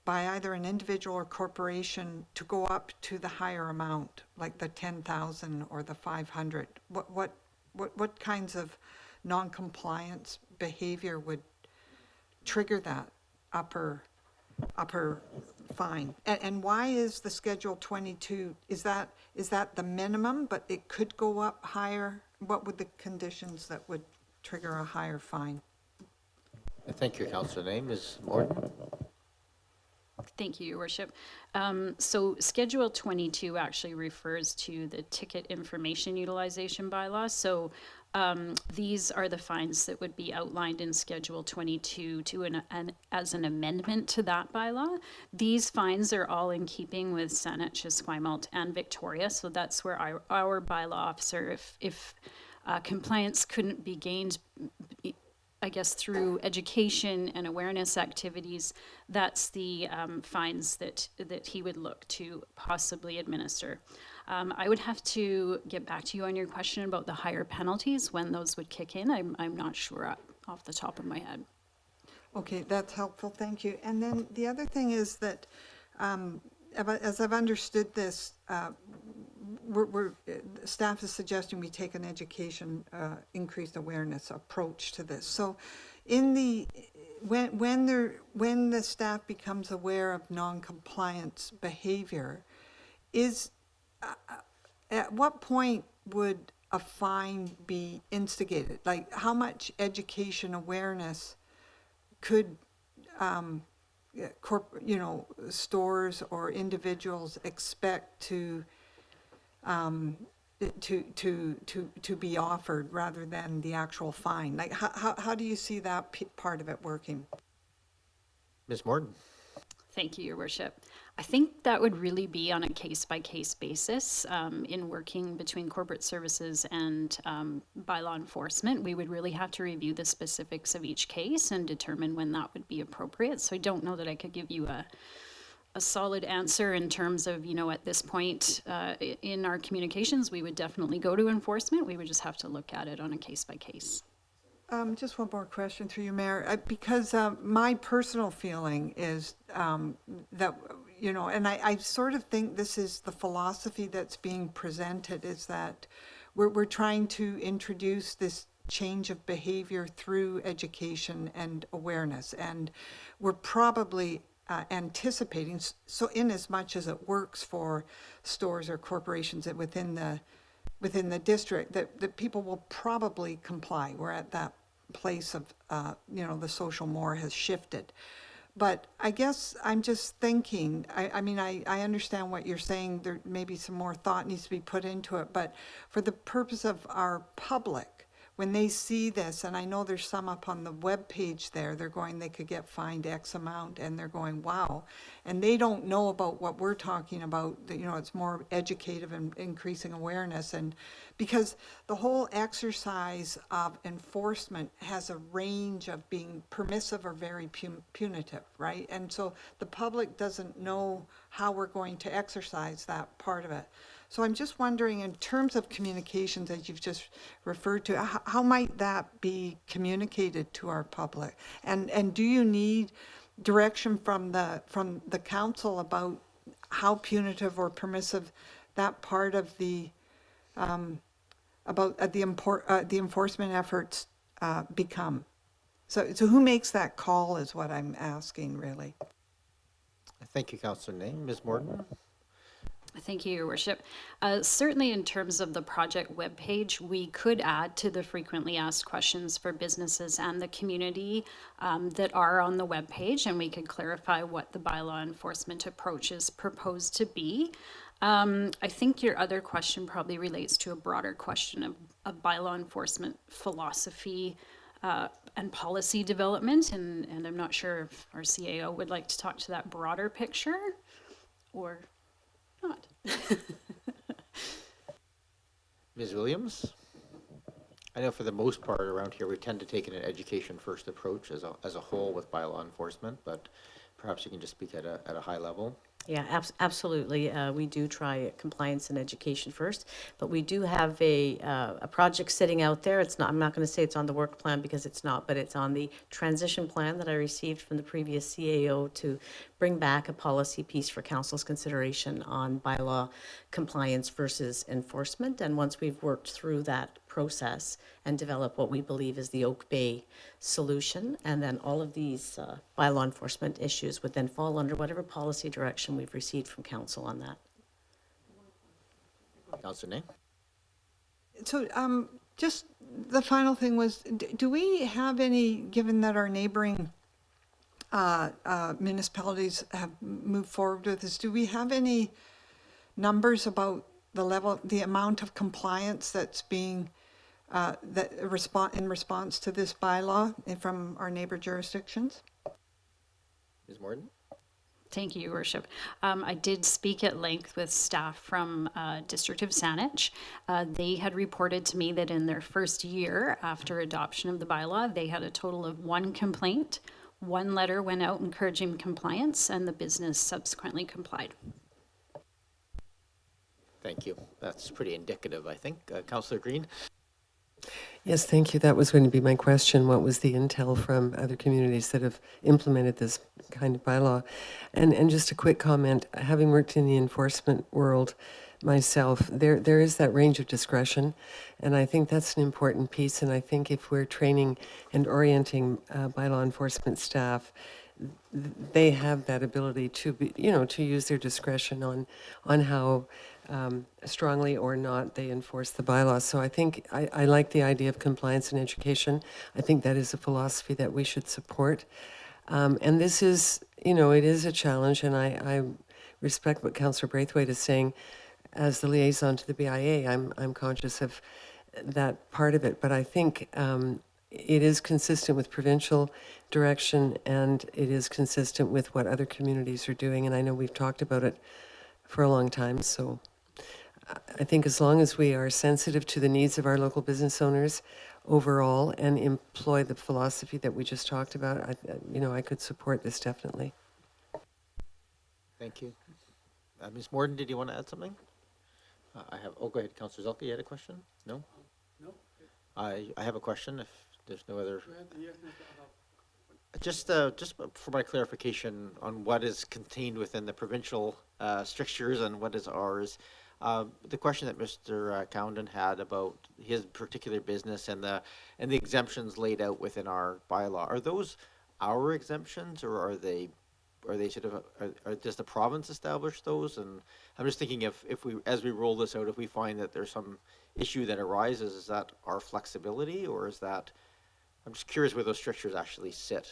H: by either an individual or corporation to go up to the higher amount, like the 10,000 or the 500? What kinds of non-compliance behavior would trigger that upper fine? And why is the Schedule 22, is that the minimum, but it could go up higher? What would the conditions that would trigger a higher fine?
A: Thank you, Councillor Nay. Ms. Morden?
I: Thank you, Your Worship. So Schedule 22 actually refers to the ticket information utilization bylaw. So These are the fines that would be outlined in Schedule 22 as an amendment to that bylaw. These fines are all in keeping with Saanich, Esquimalt, and Victoria, so that's where our bylaw officer, if compliance couldn't be gained, I guess, through education and awareness activities, that's the fines that he would look to possibly administer. I would have to get back to you on your question about the higher penalties, when those would kick in. I'm not sure off the top of my head.
H: Okay, that's helpful, thank you. And then the other thing is that, as I've understood this, staff is suggesting we take an education, increased awareness approach to this. So when the staff becomes aware of non-compliance behavior, at what point would a fine be instigated? Like, how much education awareness could stores or individuals expect to be offered rather than the actual fine? Like, how do you see that part of it working?
A: Ms. Morton?
I: Thank you, Your Worship. I think that would really be on a case-by-case basis. In working between corporate services and bylaw enforcement, we would really have to review the specifics of each case and determine when that would be appropriate. So I don't know that I could give you a solid answer in terms of, at this point in our communications, we would definitely go to enforcement. We would just have to look at it on a case-by-case.
H: Just one more question through you, Mayor, because my personal feeling is that, and I sort of think this is the philosophy that's being presented, is that we're trying to introduce this change of behavior through education and awareness, and we're probably anticipating, so in as much as it works for stores or corporations within the district, that people will probably comply. We're at that place of, the social more has shifted. But I guess I'm just thinking, I understand what you're saying, there maybe some more thought needs to be put into it, but for the purpose of our public, when they see this, and I know there's some up on the web page there, they're going, they could get fined X amount, and they're going, wow. And they don't know about what we're talking about, it's more educative and increasing awareness. And because the whole exercise of enforcement has a range of being permissive or very punitive, right? And so the public doesn't know how we're going to exercise that part of it. So I'm just wondering, in terms of communications, as you've just referred to, how might that be communicated to our public? And do you need direction from the council about how punitive or permissive that part of the enforcement efforts become? So who makes that call is what I'm asking, really.
A: Thank you, Councillor Name. Ms. Morton?
I: Thank you, Your Worship. Certainly in terms of the project webpage, we could add to the frequently asked questions for businesses and the community that are on the webpage, and we could clarify what the bylaw enforcement approach is proposed to be. I think your other question probably relates to a broader question of bylaw enforcement philosophy and policy development, and I'm not sure if our CAO would like to talk to that broader picture or not.
A: Ms. Williams? I know for the most part around here, we tend to take an education first approach as a whole with bylaw enforcement, but perhaps you can just speak at a high level.
L: Yeah, absolutely. We do try compliance and education first, but we do have a project sitting out there. It's not, I'm not going to say it's on the work plan because it's not, but it's on the transition plan that I received from the previous CAO to bring back a policy piece for council's consideration on bylaw compliance versus enforcement. And once we've worked through that process and develop what we believe is the Oak Bay solution, and then all of these bylaw enforcement issues would then fall under whatever policy direction we've received from council on that.
A: Councillor Name?
H: So just the final thing was, do we have any, given that our neighboring municipalities have moved forward with this, do we have any numbers about the level, the amount of compliance that's being in response to this bylaw from our neighbor jurisdictions?
A: Ms. Morton?
I: Thank you, Your Worship. I did speak at length with staff from District of Saanich. They had reported to me that in their first year after adoption of the bylaw, they had a total of 1 complaint. 1 letter went out encouraging compliance, and the business subsequently complied.
A: Thank you. That's pretty indicative, I think. Councillor Green?
B: Yes, thank you. That was going to be my question. What was the intel from other communities that have implemented this kind of bylaw? And just a quick comment, having worked in the enforcement world myself, there is that range of discretion, and I think that's an important piece. And I think if we're training and orienting bylaw enforcement staff, they have that ability to be, to use their discretion on how strongly or not they enforce the bylaws. So I think I like the idea of compliance and education. I think that is a philosophy that we should support. And this is, it is a challenge, and I respect what Councillor Braithwaite is saying. As the liaison to the BIA, I'm conscious of that part of it, but I think it is consistent with provincial direction, and it is consistent with what other communities are doing, and I know we've talked about it for a long time. So I think as long as we are sensitive to the needs of our local business owners overall and employ the philosophy that we just talked about, I could support this definitely.
A: Thank you. Ms. Morton, did you want to add something? Go ahead, Councillor Zelka, you had a question? No?
F: No.
A: I have a question if there's no other. Just for my clarification on what is contained within the provincial strictures and what is ours, the question that Mr. Cowden had about his particular business and the exemptions laid out within our bylaw, are those our exemptions, or are they sort of, does the province establish those? And I'm just thinking if we, as we roll this out, if we find that there's some issue that arises, is that our flexibility, or is that, I'm just curious where those strictures actually sit.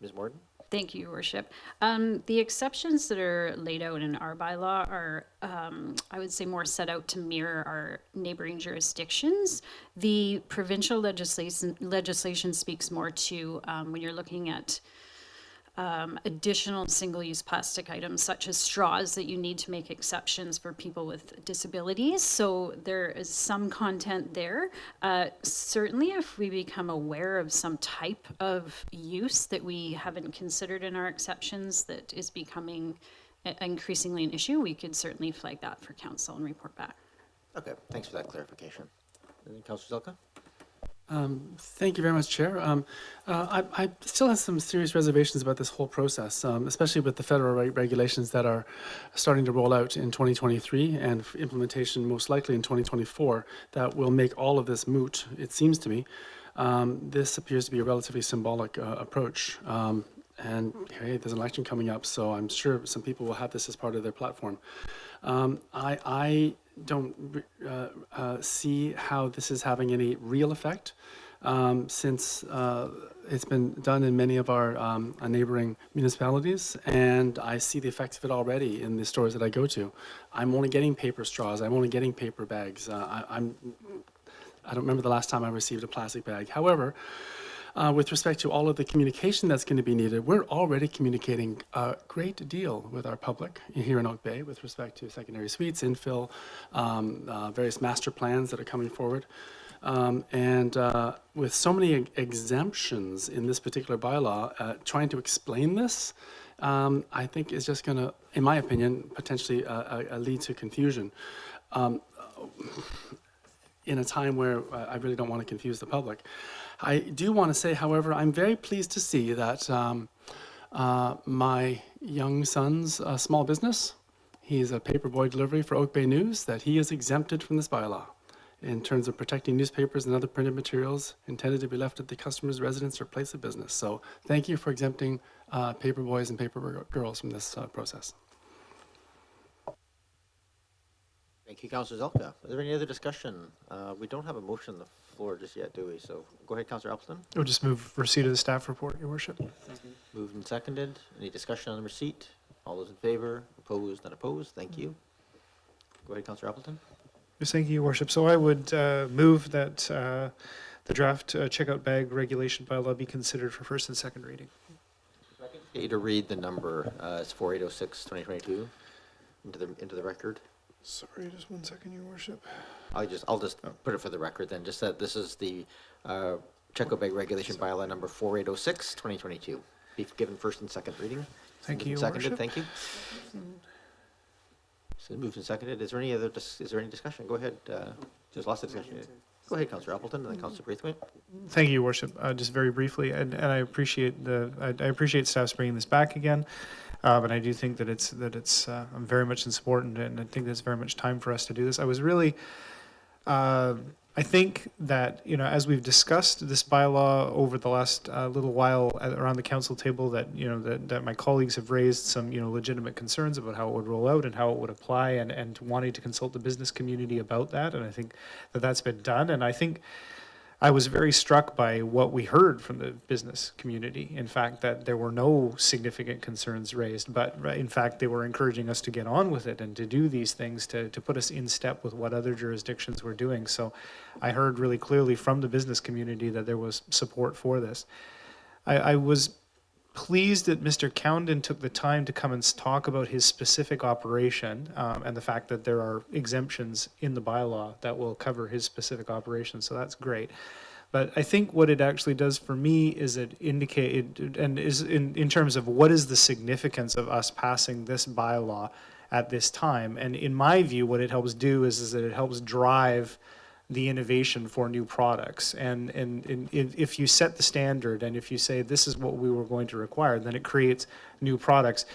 A: Ms. Morton?
I: Thank you, Your Worship. The exceptions that are laid out in our bylaw are, I would say, more set out to mirror our neighboring jurisdictions. The provincial legislation speaks more to when you're looking at additional single-use plastic items such as straws, that you need to make exceptions for people with disabilities. So there is some content there. Certainly if we become aware of some type of use that we haven't considered in our exceptions that is becoming increasingly an issue, we could certainly flag that for council and report back.
A: Okay, thanks for that clarification. And then Councillor Zelka?
F: Thank you very much, Chair. I still have some serious reservations about this whole process, especially with the federal regulations that are starting to roll out in 2023 and implementation most likely in 2024 that will make all of this moot, it seems to me. This appears to be a relatively symbolic approach. And hey, there's an election coming up, so I'm sure some people will have this as part of their platform. I don't see how this is having any real effect since it's been done in many of our neighboring municipalities, and I see the effects of it already in the stores that I go to. I'm only getting paper straws. I'm only getting paper bags. I don't remember the last time I received a plastic bag. However, with respect to all of the communication that's going to be needed, we're already communicating a great deal with our public here in Oak Bay with respect to secondary suites, infill, various master plans that are coming forward. And with so many exemptions in this particular bylaw, trying to explain this, I think is just going to, in my opinion, potentially lead to confusion. In a time where I really don't want to confuse the public. I do want to say, however, I'm very pleased to see that my young son's small business, he's a paperboy delivery for Oak Bay News, that he is exempted from this bylaw in terms of protecting newspapers and other printed materials intended to be left at the customer's residence or place of business. So thank you for exempting paperboys and paper girls from this process.
A: Thank you, Councillor Zelka. Is there any other discussion? We don't have a motion on the floor just yet, do we? So go ahead, Councillor Appleton.
E: I would just move receipt of the staff report, Your Worship.
A: Moved and seconded. Any discussion on the receipt? All those in favor? Opposed? Not opposed? Thank you. Go ahead, Councillor Appleton.
E: Yes, thank you, Your Worship. So I would move that the draft checkout bag regulation bylaw be considered for first and second reading.
A: Get you to read the number, it's 4806, 2022, into the record.
E: Sorry, just 1 second, Your Worship.
A: I'll just put it for the record then, just that this is the checkout bag regulation bylaw number 4806, 2022. Be given first and second reading.
E: Thank you, Your
A: Seconded,
E: Worship.
A: thank you. So moved and seconded. Is there any other, is there any discussion? Go ahead. There's lots of discussion. Go ahead, Councillor Appleton, and then Councillor Braithwaite.
E: Thank you, Your Worship. Just very briefly, and I appreciate I appreciate staff's bringing this back again, but I do think that it's I'm very much in support, and I think there's very much time for us to do this. I was really, I think that, you know, as we've discussed this bylaw over the last little while around the council table, that, you know, that my colleagues have raised some, you know, legitimate concerns about how it would roll out and how it would apply, and wanting to consult the business community about that. And I think that that's been done. And I think I was very struck by what we heard from the business community. In fact, that there were no significant concerns raised, but in fact, they were encouraging us to get on with it and to do these things to put us in step with what other jurisdictions were doing. So I heard really clearly from the business community that there was support for this. I was pleased that Mr. Cowden took the time to come and talk about his specific operation, and the fact that there are exemptions in the bylaw that will cover his specific operation. So that's great. But I think what it actually does for me is it indicated, and is in terms of what is the significance of us passing this bylaw at this time. And in my view, what it helps do is that it helps drive the innovation for new products. And if you set the standard and if you say this is what we were going to require, then it creates new products.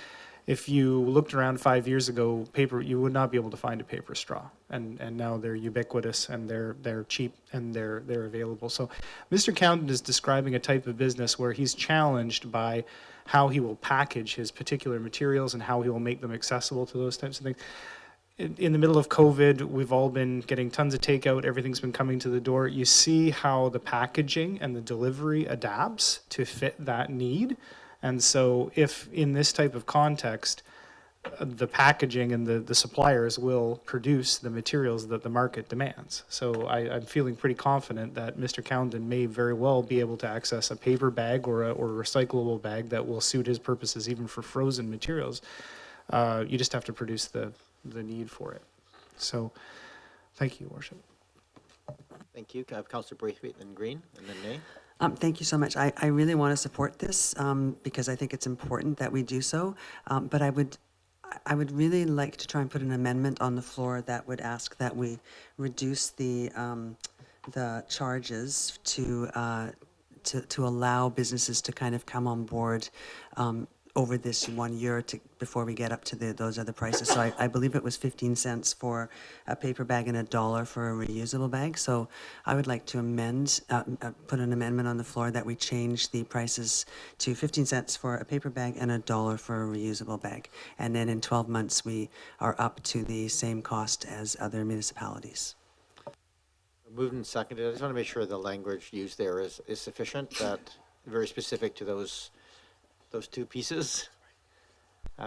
E: If you looked around 5 years ago, paper, you would not be able to find a paper straw. And now they're ubiquitous and they're cheap and they're available. So Mr. Cowden is describing a type of business where he's challenged by how he will package his particular materials and how he will make them accessible to those types of things. In the middle of COVID, we've all been getting tons of takeout. Everything's been coming to the door. You see how the packaging and the delivery adapts to fit that need. And so if in this type of context, the packaging and the suppliers will produce the materials that the market demands. So I'm feeling pretty confident that Mr. Cowden may very well be able to access a paper bag or a recyclable bag that will suit his purposes, even for frozen materials. You just have to produce the need for it. So thank you, Your Worship.
A: Thank you. Can I have Councillor Braithwaite, then Green, and then Nay?
D: Thank you so much. I really want to support this because I think it's important that we do so. But I would really like to try and put an amendment on the floor that would ask that we reduce the charges to allow businesses to kind of come on board over this 1 year before we get up to those other prices. So I believe it was 15 cents for a paper bag and $1 for a reusable bag. So I would like to put an amendment on the floor that we change the prices to 15 cents for a paper bag and $1 for a reusable bag. And then in 12 months, we are up to the same cost as other municipalities.
A: Moved and seconded. I just want to make sure the language used there is sufficient, that very specific to those two pieces.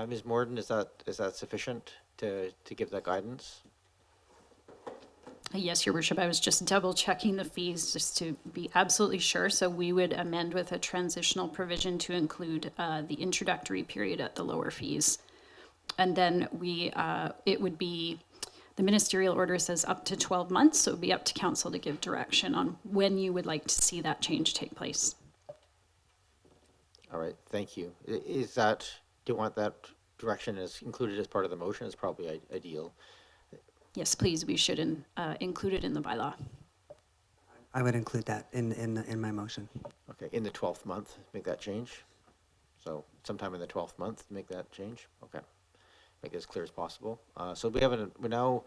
A: Ms. Morden, is that sufficient to give that guidance?
I: Yes, Your Worship, I was just double checking the fees just to be absolutely sure. So we would amend with a transitional provision to include the introductory period at the lower fees. And then it would be, the ministerial order says up to 12 months, so it would be up to council to give direction on when you would like to see that change take place.
A: All right, thank you. Do you want that direction as included as part of the motion? It's probably ideal.
I: Yes, please, we should include it in the bylaw.
D: I would include that in my motion.
A: Okay, in the 12th month, make that change. So sometime in the 12th month, make that change. Okay, make it as clear as possible. So we're now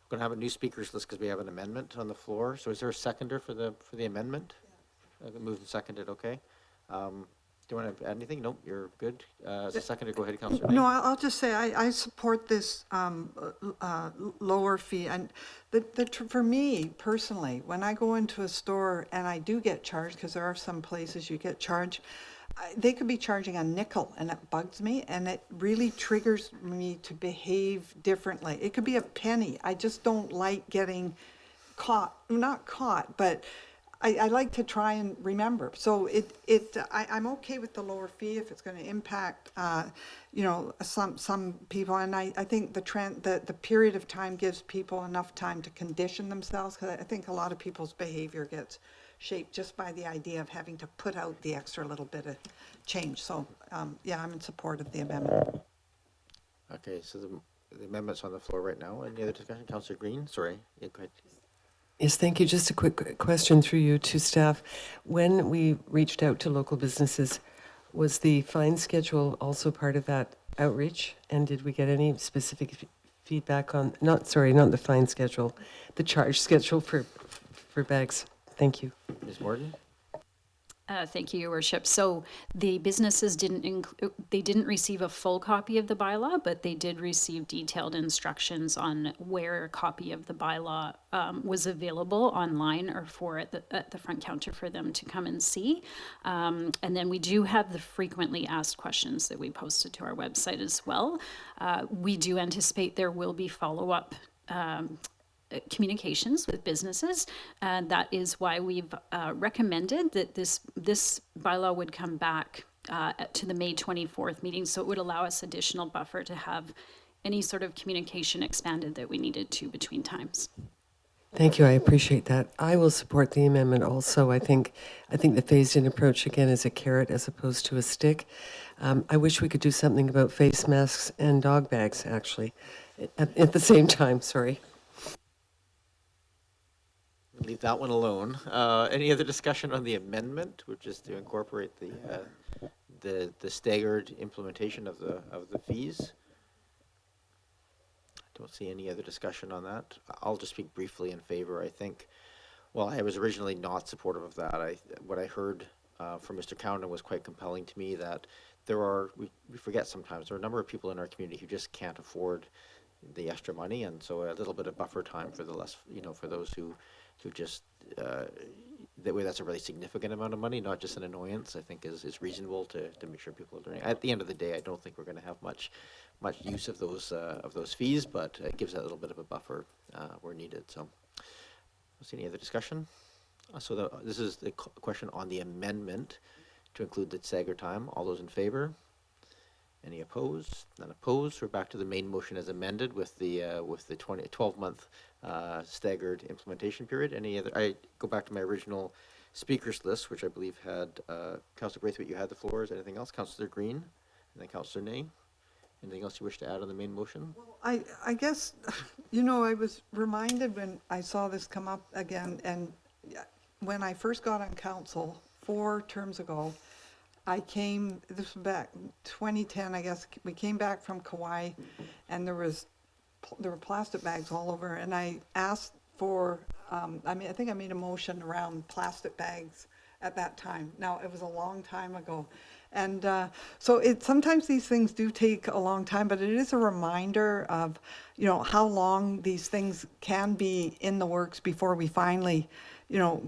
A: going to have a new speakers list because we have an amendment on the floor. So is there a seconder for the amendment? Moved and seconded. Okay. Do you want to add anything? Nope, you're good. As a seconder, go ahead, Councillor.
H: No, I'll just say I support this lower fee. And for me personally, when I go into a store and I do get charged, because there are some places you get charged, they could be charging a nickel, and it bugs me, and it really triggers me to behave differently. It could be a penny. I just don't like getting caught, not caught, but I like to try and remember. So I'm okay with the lower fee if it's going to impact, some people. And I think the period of time gives people enough time to condition themselves, because I think a lot of people's behavior gets shaped just by the idea of having to put out the extra little bit of change. So, yeah, I'm in support of the amendment.
A: Okay, so the amendment's on the floor right now. Any other discussion? Councillor Green, sorry. Yeah, go ahead.
B: Yes, thank you. Just a quick question through you to staff. When we reached out to local businesses, was the fine schedule also part of that outreach? And did we get any specific feedback on, not the fine schedule, the charge schedule for bags? Thank you.
A: Ms. Morton?
I: Thank you, Your Worship. So the businesses they didn't receive a full copy of the bylaw, but they did receive detailed instructions on where a copy of the bylaw was available online or at the front counter for them to come and see. And then we do have the frequently asked questions that we posted to our website as well. We do anticipate there will be follow-up communications with businesses, and that is why we've recommended that this bylaw would come back to the May 24th meeting, so it would allow us additional buffer to have any sort of communication expanded that we needed to between times.
B: Thank you. I appreciate that. I will support the amendment also. I think the phased-in approach, again, is a carrot as opposed to a stick. I wish we could do something about face masks and dog bags, actually, at the same time. Sorry.
A: Leave that one alone. Any other discussion on the amendment, which is to incorporate the staggered implementation of the fees? I don't see any other discussion on that. I'll just speak briefly in favor. I think, well, I was originally not supportive of that. What I heard from Mr. Cowden was quite compelling to me, that we forget sometimes, there are a number of people in our community who just can't afford the extra money, and so a little bit of buffer time for for those who just, that way that's a really significant amount of money, not just an annoyance, I think is reasonable to make sure people are learning. At the end of the day, I don't think we're going to have much use of those fees, but it gives that little bit of a buffer where needed. So, don't see any other discussion. So this is the question on the amendment to include the stagger time. All those in favor? Any opposed? None opposed. We're back to the main motion as amended with the 12-month staggered implementation period. Any other? I go back to my original speakers list, which I believe had Councillor Braithwaite. You had the floor. Is there anything else? Councillor Green, and then Councillor Nay. Anything else you wish to add on the main motion?
H: Well, I guess, I was reminded when I saw this come up again, and when I first got on council 4 terms ago, this was back 2010, I guess. We came back from Kauai, and there were plastic bags all over, and I asked for, I think I made a motion around plastic bags at that time. Now, it was a long time ago. And so sometimes these things do take a long time, but it is a reminder of, how long these things can be in the works before we finally,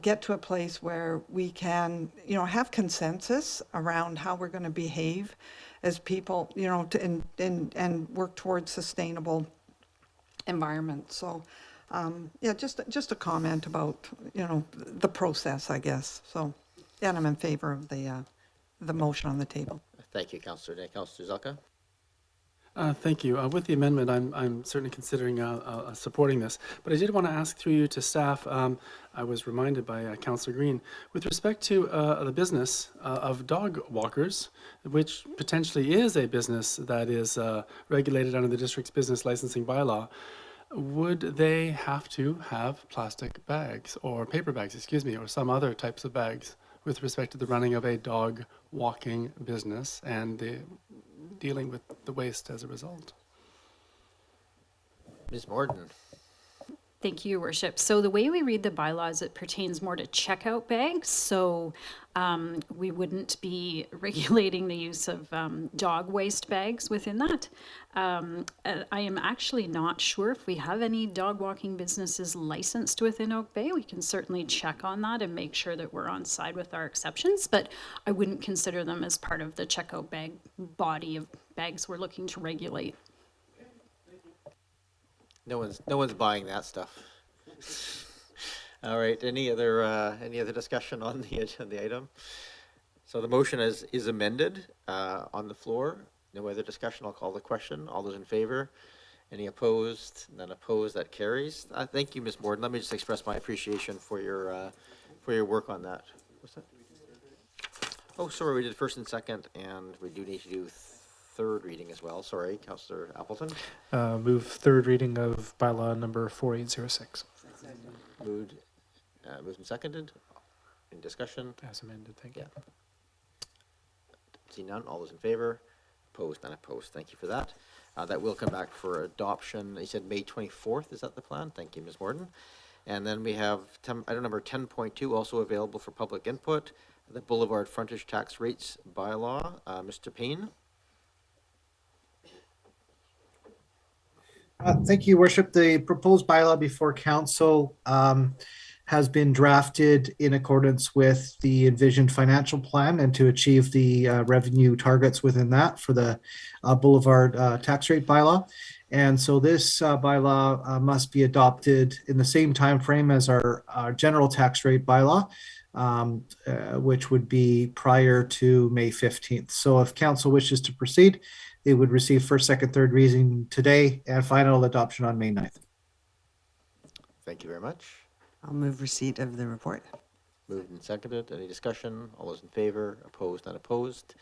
H: get to a place where we can, have consensus around how we're going to behave as people, and work towards sustainable environment. So, yeah, just a comment about, the process, I guess. So, yeah, and I'm in favor of the motion on the table.
A: Thank you, Councillor Nay. Councillor Zelka?
F: Thank you. With the amendment, I'm certainly considering supporting this. But I did want to ask through you to staff, I was reminded by Councillor Green, with respect to the business of dog walkers, which potentially is a business that is regulated under the district's business licensing bylaw, would they have to have plastic bags or paper bags, or some other types of bags with respect to the running of a dog walking business and the dealing with the waste as a result?
A: Ms. Morden?
I: Thank you, Your Worship. So the way we read the bylaws, it pertains more to checkout bags. So we wouldn't be regulating the use of dog waste bags within that. I am actually not sure if we have any dog walking businesses licensed within Oak Bay. We can certainly check on that and make sure that we're on side with our exceptions, but I wouldn't consider them as part of the checkout bag body of bags we're looking to regulate.
A: No one's buying that stuff. All right, any other discussion on the item? So the motion is amended on the floor. No other discussion. I'll call the question. All those in favor? Any opposed? None opposed. That carries. Thank you, Ms. Morden. Let me just express my appreciation for your work on that. What's that? Oh, sorry, we did first and second, and we do need to do third reading as well. Sorry, Councillor Appleton.
E: Move third reading of bylaw number 4806.
A: Moved and seconded. In discussion?
E: As amended, thank you.
A: Yeah. See none. All those in favor? Opposed? None opposed. Thank you for that. That will come back for adoption. You said May 24th. Is that the plan? Thank you, Ms. Morden. And then we have item number 10.2 also available for public input. The Boulevard Frontage Tax Rates bylaw. Mr. Payne.
C: Thank you, Your Worship. The proposed bylaw before council has been drafted in accordance with the envisioned financial plan and to achieve the revenue targets within that for the Boulevard tax rate bylaw. And so this bylaw must be adopted in the same time frame as our general tax rate bylaw, which would be prior to May 15th. So if council wishes to proceed, they would receive first, second, third reading today and final adoption on May 9th.
A: Thank you very much.
D: I'll move receipt of the report.
A: Moved and seconded. Any discussion? All those in favor? Opposed? Not opposed?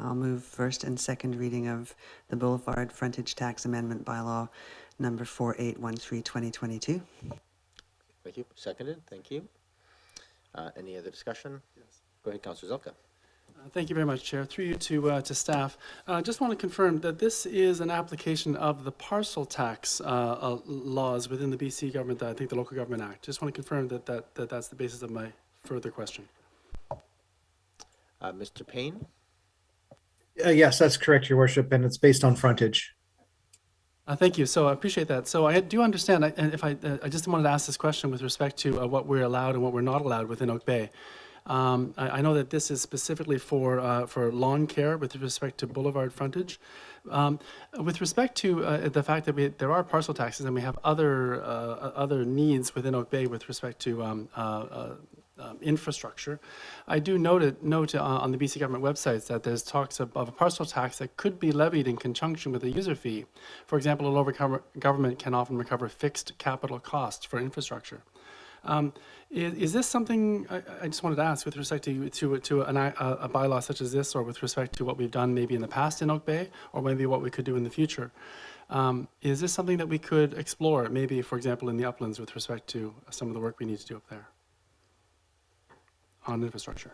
D: I'll move first and second reading of the Boulevard Frontage Tax Amendment Bylaw number 4813/2022.
A: Thank you. Seconded. Thank you. Any other discussion? Yes. Go ahead, Councillor Zelka.
F: Thank you very much, Chair. Through you to staff. Just want to confirm that this is an application of the parcel tax laws within the BC government, I think the Local Government Act. Just want to confirm that that's the basis of my further question.
A: Mr. Payne?
C: Yes, that's correct, Your Worship, and it's based on frontage.
F: Thank you. So I appreciate that. So I do understand, and if I just wanted to ask this question with respect to what we're allowed and what we're not allowed within Oak Bay. I know that this is specifically for lawn care with respect to boulevard frontage. With respect to the fact that there are parcel taxes and we have other needs within Oak Bay with respect to infrastructure, I do note on the BC government websites that there's talks of a parcel tax that could be levied in conjunction with a user fee. For example, a local government can often recover fixed capital costs for infrastructure. Is this something I just wanted to ask with respect to a bylaw such as this, or with respect to what we've done maybe in the past in Oak Bay, or maybe what we could do in the future? Is this something that we could explore, maybe, for example, in the uplands with respect to some of the work we need to do up there on infrastructure?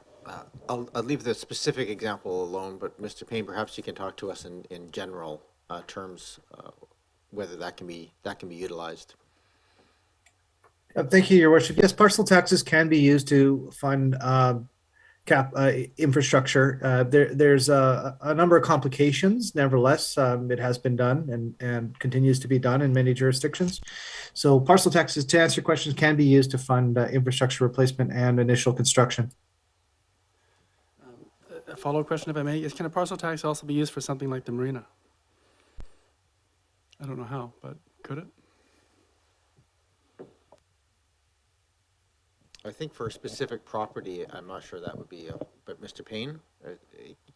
A: I'll leave the specific example alone, but Mr. Payne, perhaps you can talk to us in general terms, whether that can be utilized.
C: Thank you, Your Worship. Yes, parcel taxes can be used to fund infrastructure. There's a number of complications. Nevertheless, it has been done and continues to be done in many jurisdictions. So parcel taxes, to answer your questions, can be used to fund infrastructure replacement and initial construction.
F: A follow-up question, if I may, can a parcel tax also be used for something like the marina? I don't know how, but could it?
A: I think for a specific property, I'm not sure that would be, but Mr. Payne,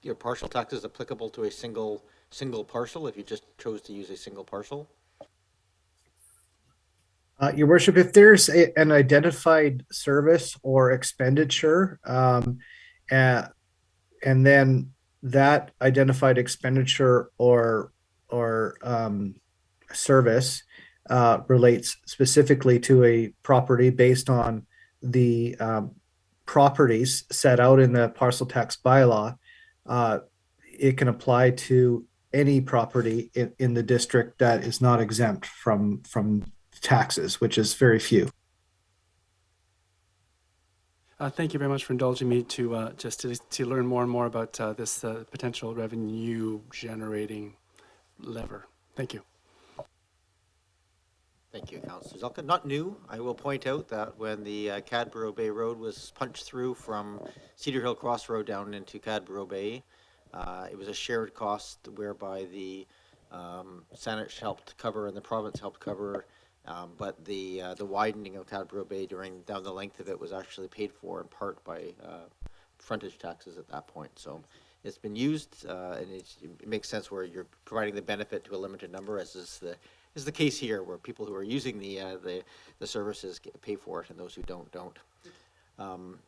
A: your partial tax is applicable to a single parcel if you just chose to use a single parcel?
C: Your Worship, if there's an identified service or expenditure, and then that identified expenditure or service relates specifically to a property based on the properties set out in the parcel tax bylaw, it can apply to any property in the district that is not exempt from taxes, which is very few.
F: Thank you very much for indulging me to to learn more and more about this potential revenue generating lever. Thank you.
A: Thank you, Councillor Zelka. Not new. I will point out that when the Cadborough Bay Road was punched through from Cedar Hill Crossroad down into Cadborough Bay, it was a shared cost whereby the Salish helped cover and the province helped cover, but the widening of Cadborough Bay down the length of it was actually paid for in part by frontage taxes at that point. So it's been used, and it makes sense where you're providing the benefit to a limited number, as is the case here, where people who are using the services pay for it, and those who don't.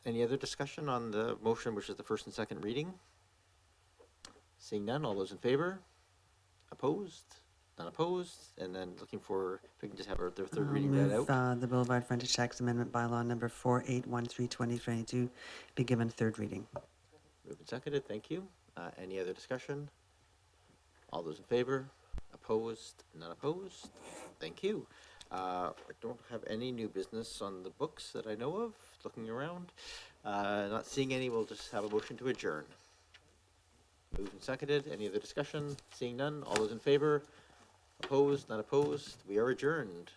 A: Any other discussion on the motion, which is the first and second reading? Seeing none, all those in favor? Opposed? None opposed? And then looking for, if we can just have our third reading read out.
D: The Boulevard Frontage Tax Amendment Bylaw number 4813/2022 be given third reading.
A: Moved and seconded, thank you. Any other discussion? All those in favor? Opposed? None opposed? Thank you. I don't have any new business on the books that I know of, looking around. Not seeing any, we'll just have a motion to adjourn. Moved and seconded, any other discussion? Seeing none, all those in favor? Opposed? Not opposed? We are adjourned.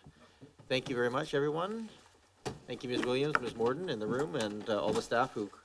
A: Thank you very much, everyone. Thank you, Ms. Williams, Ms. Morden in the room, and all the staff who